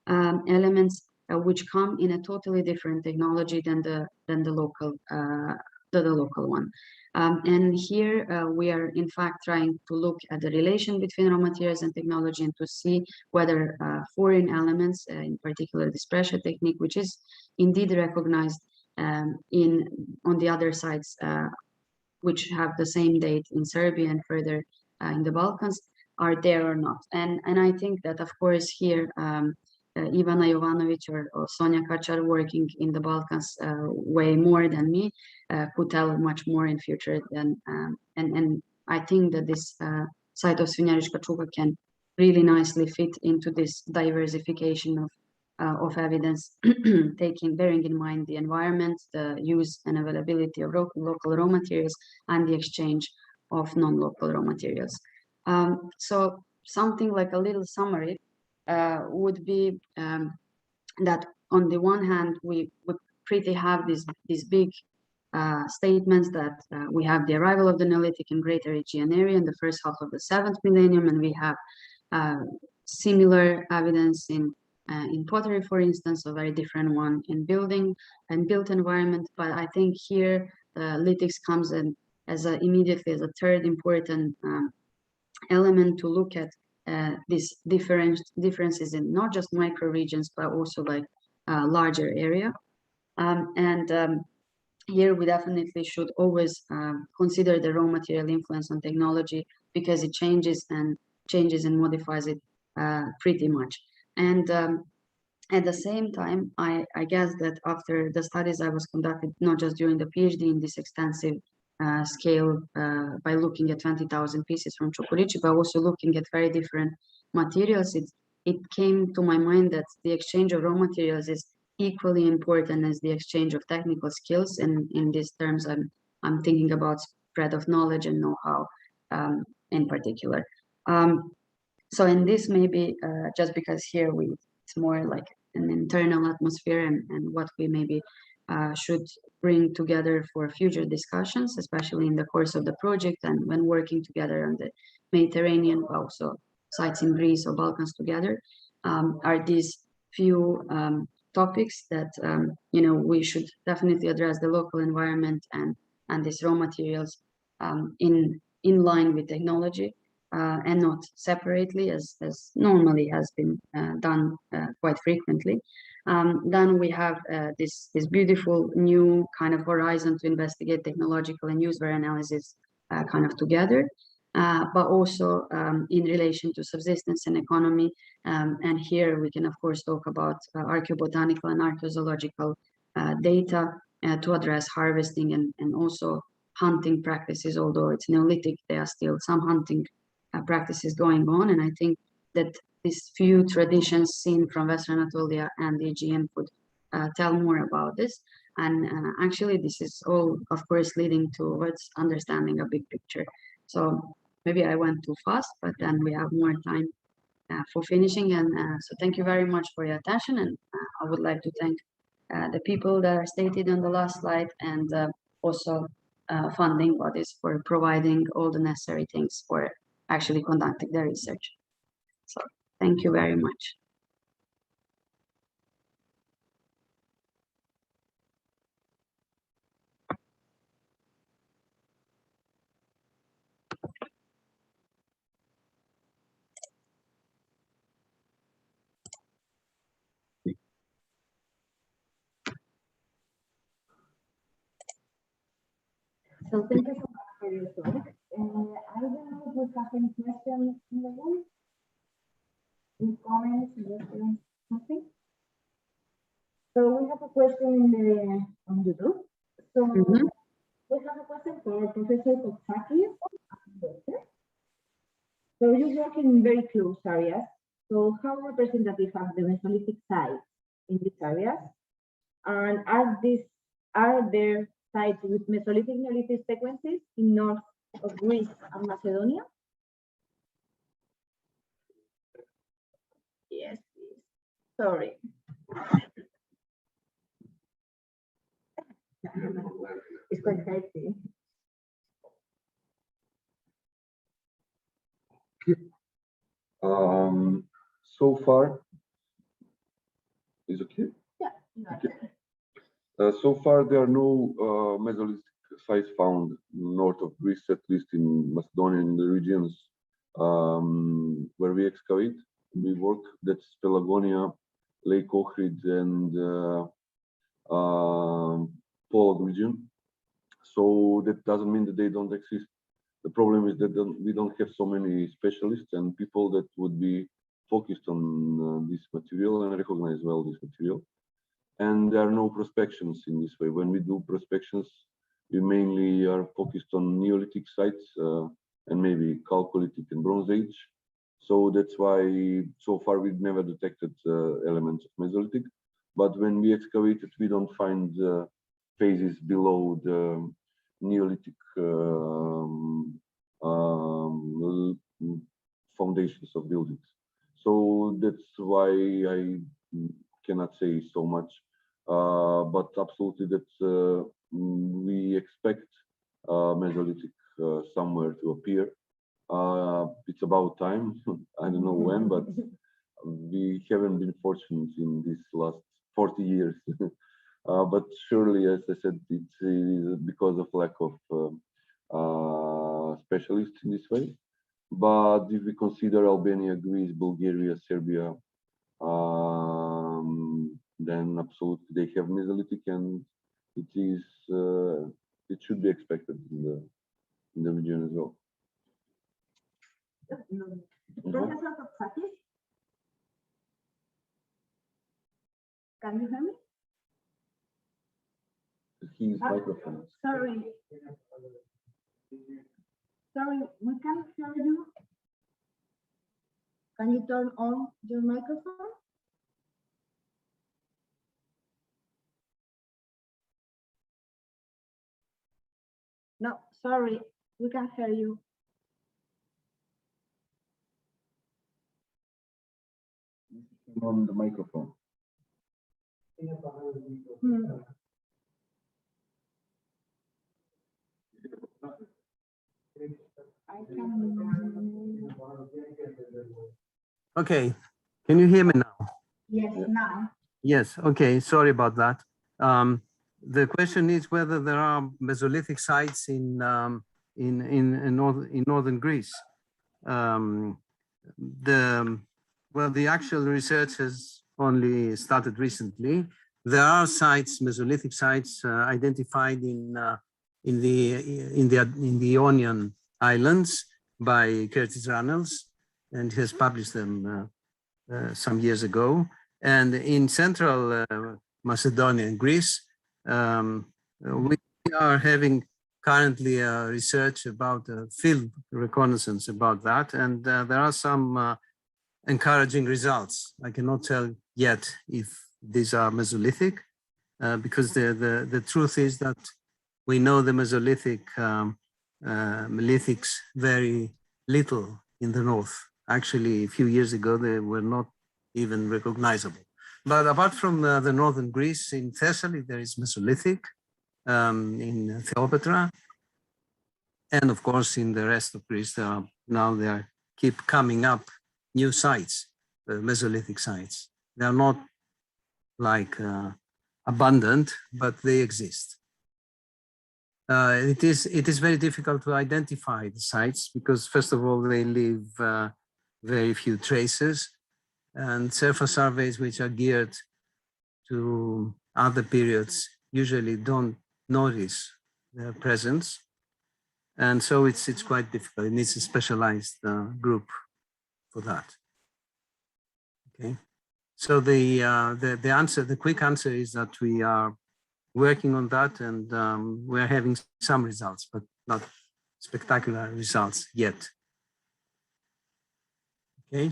elements, which come in a totally different technology than the local one. And here we are in fact trying to look at the relation between raw materials and technology and to see whether foreign elements, in particular this pressure technique, which is indeed recognized on the other sides, which have the same date in Serbia and further in the Balkans, are there or not. And I think that, of course, here Ivana Jovanovic or Sonja Kačar, working in the Balkans way more than me, could tell much more in future than, and I think that this site of Svinjariška Čuka can really nicely fit into this diversification of evidence, bearing in mind the environment, the use and availability of local raw materials, and the exchange of non-local raw materials. So something like a little summary would be that on the one hand, we would pretty have these big statements that we have the arrival of the Neolithic in Greater Aegean area in the first half of the 7th millennium, and we have similar evidence in pottery, for instance, a very different one in building and built environment. But I think here lithics comes in as immediately as a third important element to look at these differences in not just micro regions, but also like larger area. Here we definitely should always consider the raw material influence on technology, because it changes and modifies it pretty much. And at the same time, I guess that after the studies I was conducted, not just during the PhD in this extensive scale by looking at 20,000 pieces from Čukarički, but also looking at very different materials, it came to my mind that the exchange of raw materials is equally important as the exchange of technical skills. And in these terms, I'm thinking about spread of knowledge and know-how in particular. So in this, maybe just because here it's more like an internal atmosphere and what we maybe should bring together for future discussions, especially in the course of the project and when working together on the Mediterranean, also sites in Greece or Balkans together, are these few topics that we should definitely address the local environment and these raw materials in in line with technology and not separately as normally has been done quite frequently. Then we have this beautiful new kind of horizon to investigate technological and user analysis kind of together, but also in relation to subsistence and economy. And here we can, of course, talk about archaeobotanical and archaeozoological data to address harvesting and also hunting practices. Although it's Neolithic, there are still some hunting practices going on. And I think that these few traditions seen from Western Anatolia and the Aegean would tell more about this. And actually, this is all, of course, leading towards understanding a big picture. So maybe I went too fast, but then we have more time for finishing. And so thank you very much for your attention. And I would like to thank the people that are stated on the last slide, and also funding bodies for providing all the necessary things for actually conducting the research. So thank you very much. So thank you so much for your talk. I don't know if we have any questions in the room. Any comments, suggestions, something? So we have a question on YouTube. So we have a question for Professor Kotsakis. So you're working in very close areas. So how representative are the Mesolithic sites in these areas? And are there sites with Mesolithic Neolithic sequences in north of Greece and Macedonia? Yes, please. Sorry. It's quite hectic. So far, is it okay? Yeah. Okay. So far, there are no Mesolithic sites found north of Greece, at least in Macedonia, in the regions where we excavate. We work, that's Pelagonia, Lake Ohrid, and Poland region. So that doesn't mean that they don't exist. The problem is that we don't have so many specialists and people that would be focused on this material and recognize well this material. And there are no prospections in this way. When we do prospections, we mainly are focused on Neolithic sites and maybe Chalcolithic and Bronze Age. So that's why so far we've never detected elements of Mesolithic. But when we excavate it, we don't find phases below the Neolithic foundations of buildings. So that's why I cannot say so much, but absolutely that we expect Mesolithic somewhere to appear. It's about time. I don't know when, but we haven't been fortunate in these last 40 years. But surely, as I said, it's because of lack of specialists in this way. But if we consider Albania, Greece, Bulgaria, Serbia, then absolutely they have Mesolithic, and it should be expected in the region as well. Professor Kotsakis, can you hear me? His microphone. Sorry, we can't hear you. Can you turn on your microphone? No, sorry, we can't hear you. On the microphone. Okay, can you hear me now? Yes, now. Yes, okay, sorry about that. The question is whether there are Mesolithic sites in in northern Greece. The actual research has only started recently. There are sites, Mesolithic sites, identified in the Ionian Islands by Curtis Runnels, and he has published them some years ago. And in central Macedonia and Greece, we are having currently research about field reconnaissance about that, and there are some encouraging results. I cannot tell yet if these are Mesolithic, because the truth is that we know the Mesolithic lithics very little in the north. Actually, a few years ago, they were not even recognizable. But apart from the northern Greece, in Thessaly, there is Mesolithic, in Theopetra, and of course, in the rest of Greece, now they keep coming up new sites, Mesolithic sites. They are not like abundant, but they exist. It is very difficult to identify the sites because, first of all, they leave very few traces, and surface surveys which are geared to other periods usually don't notice their presence. And so it's quite difficult. It needs a specialized group for that. Okay. So the quick answer is that we are working on that, and we're having some results, but not spectacular results yet. Okay.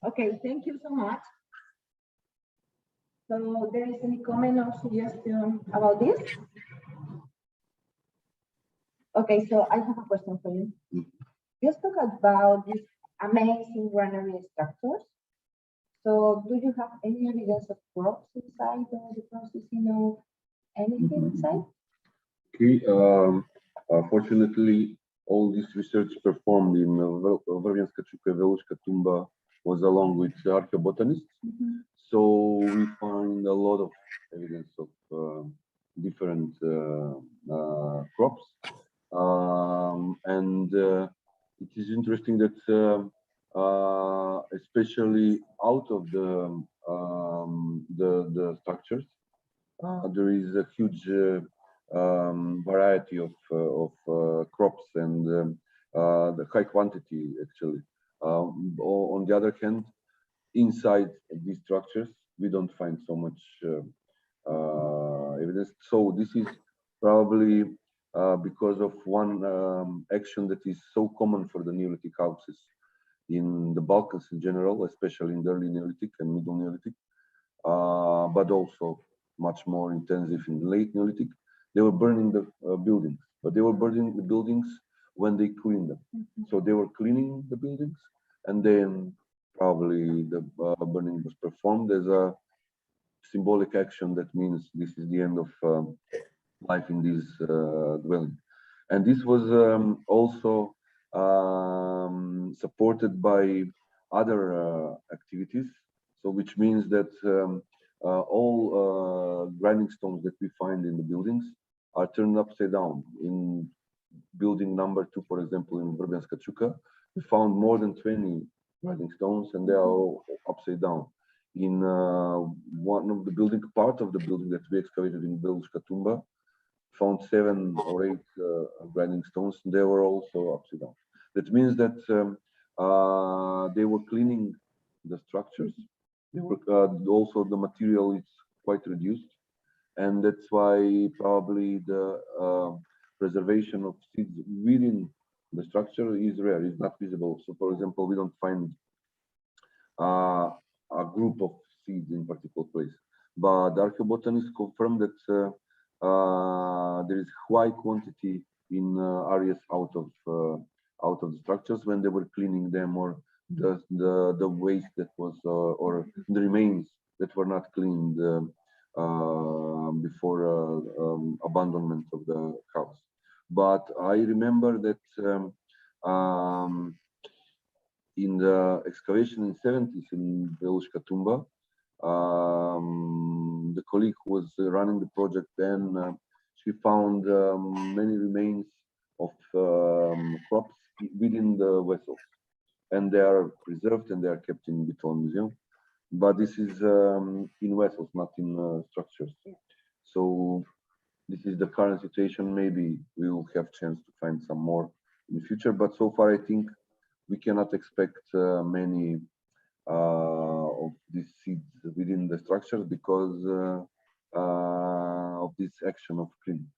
Okay, thank you so much. So there is any comment or suggestion about this? Okay, so I have a question for you. You spoke about these amazing granary structures. So do you have any evidence of crops inside or the processing of anything inside? Okay, fortunately, all this research performed in Vrvljanska Čuka i Veluška Tumba was along with archaeobotanists. So we find a lot of evidence of different crops. And it is interesting that especially out of the structures, there is a huge variety of crops and the high quantity actually. On the other hand, inside these structures, we don't find so much evidence. So this is probably because of one action that is so common for the Neolithic houses in the Balkans in general, especially in the early Neolithic and middle Neolithic, but also much more intensive in the late Neolithic. They were burning the buildings, but they were burning the buildings when they cleaned them. So they were cleaning the buildings, and then probably the burning was performed as a symbolic action that means this is the end of life in this dwelling. And this was also supported by other activities. So which means that all grinding stones that we find in the buildings are turned upside down. In building number 2, for example, in Vrvljanska Čuka, we found more than 20 grinding stones, and they are all upside down. In one of the building, part of the building that we excavated in Veluška Tumba, found 7 or 8 grinding stones, and they were also upside down. That means that they were cleaning the structures. They were also the material is quite reduced, and that's why probably the preservation of seeds within the structure is rare, is not visible. So, for example, we don't find a group of seeds in particular place, but the archaeobotanists confirm that there is high quantity in areas out of the structures when they were cleaning them, or the waste that was or the remains that were not cleaned before abandonment of the house. But I remember that in the excavation in 70s in Veluška Tumba, the colleague who was running the project then, she found many remains of crops within the vessels, and they are preserved and they are kept in Bitola Museum. But this is in vessels, not in structures. So this is the current situation. Maybe we will have chance to find some more in the future, but so far I think we cannot expect many of these seeds within the structures because of this action of cleaning.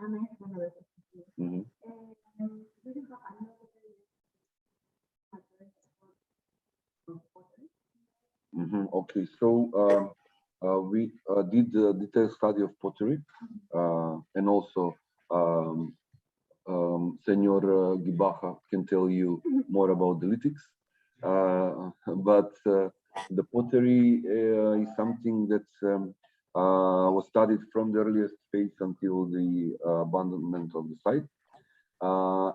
And I have another question. Mhm. Do you have another Okay, so we did a detailed study of pottery, and also Senor Gibaha can tell you more about the lithics. But the pottery is something that was studied from the earliest phase until the abandonment of the site,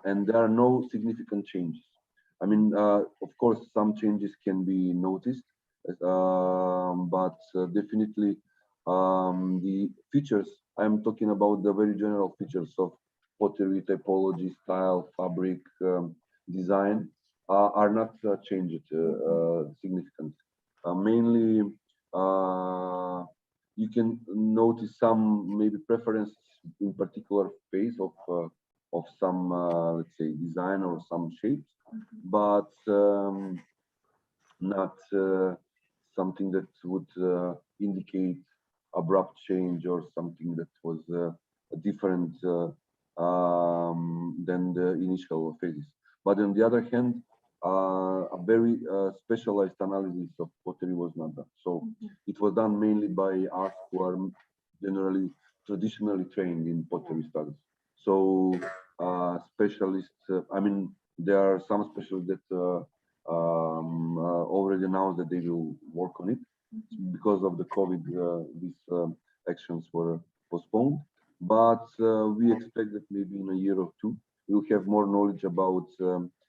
and there are no significant changes. I mean, of course, some changes can be noticed, but definitely the features, I'm talking about the very general features of pottery, typology, style, fabric, design, are not changed significantly. Mainly, you can notice some maybe preference in particular phase of some, let's say, design or some shapes, but not something that would indicate abrupt change or something that was different than the initial phases. But on the other hand, a very specialized analysis of pottery was not done. So it was done mainly by us who are generally traditionally trained in pottery studies. So specialists, I mean, there are some specialists that already announced that they will work on it. Because of the COVID, these actions were postponed. But we expect that maybe in a year or two, we'll have more knowledge about the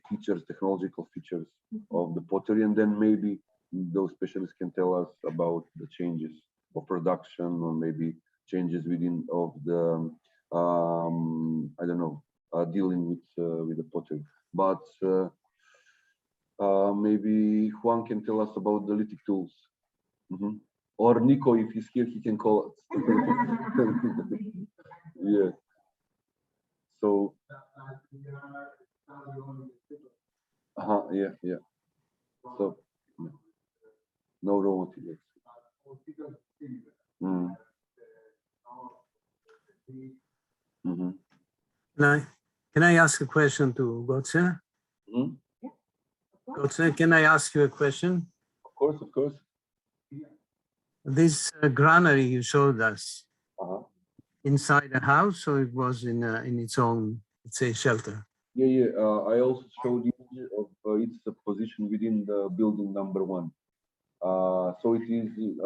features, technological features of the pottery, and then maybe those specialists can tell us about the changes of production or maybe changes within of the I don't know, dealing with the pottery. But maybe Juan can tell us about the lithic tools. Or Nico, if he's here, he can call us. Yeah. So, yeah. So, no raw materials. Can I ask a question to Goce? Goce, can I ask you a question? Of course. This granary you showed us, inside a house, or it was in its own, let's say, shelter? Yeah. I also showed you of its position within the building number 1. So it is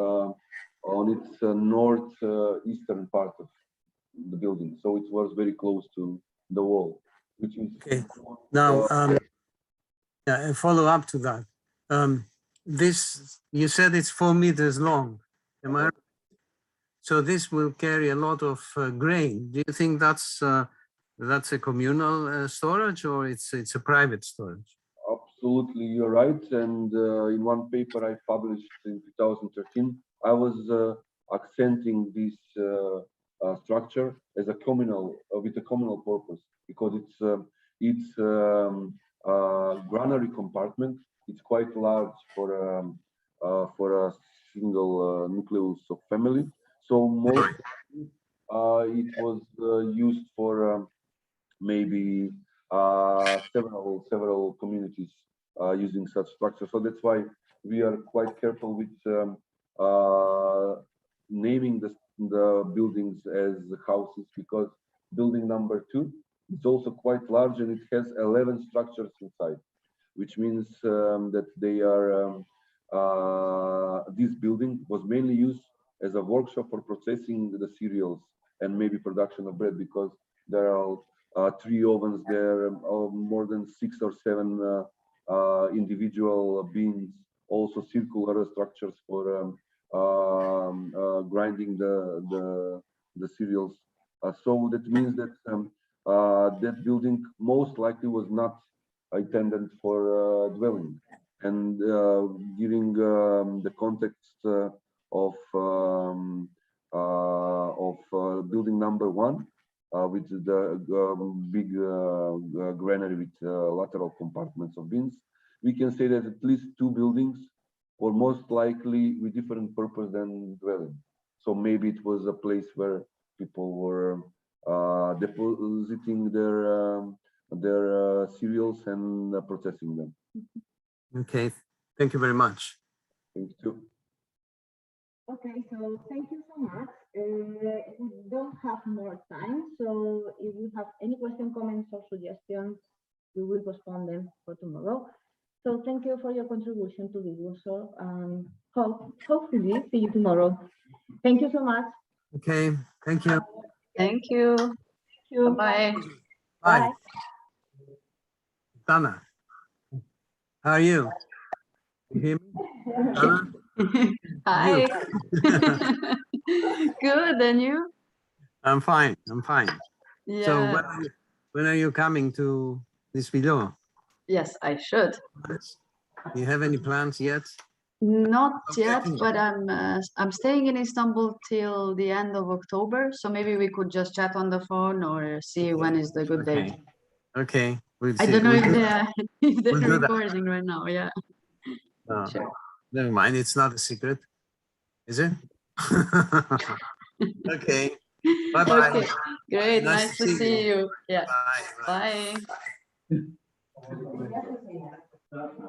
on its northeastern part of the building. So it was very close to the wall, which is okay. Now, a follow up to that. This, you said it's 4 meters long. Am I right? So this will carry a lot of grain. Do you think that's a communal storage, or it's a private storage? Absolutely, you're right. And in one paper I published in 2013, I was accenting this structure as a communal, with a communal purpose, because it's granary compartment. It's quite large for a single nucleus of family. So most it was used for maybe several communities using such structure. So that's why we are quite careful with naming the buildings as houses, because building number 2 is also quite large and it has 11 structures inside, which means that they are this building was mainly used as a workshop for processing the cereals and maybe production of bread, because there are 3 ovens there, more than 6 or 7 individual beams, also circular structures for grinding the cereals. So that means that that building most likely was not intended for dwelling. And during the context of building number 1, with the big granary with lateral compartments of bins, we can say that at least 2 buildings were most likely with different purpose than dwelling. So maybe it was a place where people were depositing their cereals and processing them. Okay, thank you very much. Thank you. Okay, so thank you so much. We don't have more time, so if you have any question, comments, or suggestions, we will postpone them for tomorrow. So thank you for your contribution to this workshop, and hopefully see you tomorrow. Thank you so much. Okay, thank you. Thank you. Thank you. Bye. Bye. Dana, how are you? You hear me? Dana? Hi. Good, and you? I'm fine. I'm fine. Yeah. So when are you coming to this video? Yes, I should. Do you have any plans yet? Not yet, checking. but I'm staying in Istanbul till the end of October, so maybe we could just chat on the phone or see when is the good date. Okay. We'll I see. don't know We'll if do they're, if they're We'll do that. recording right now. Yeah. Sure. Never mind. It's not a secret, is it? Okay. Bye-bye. Okay. Great. Nice Nice to to see see you. you. Yeah. Bye. Bye. Bye.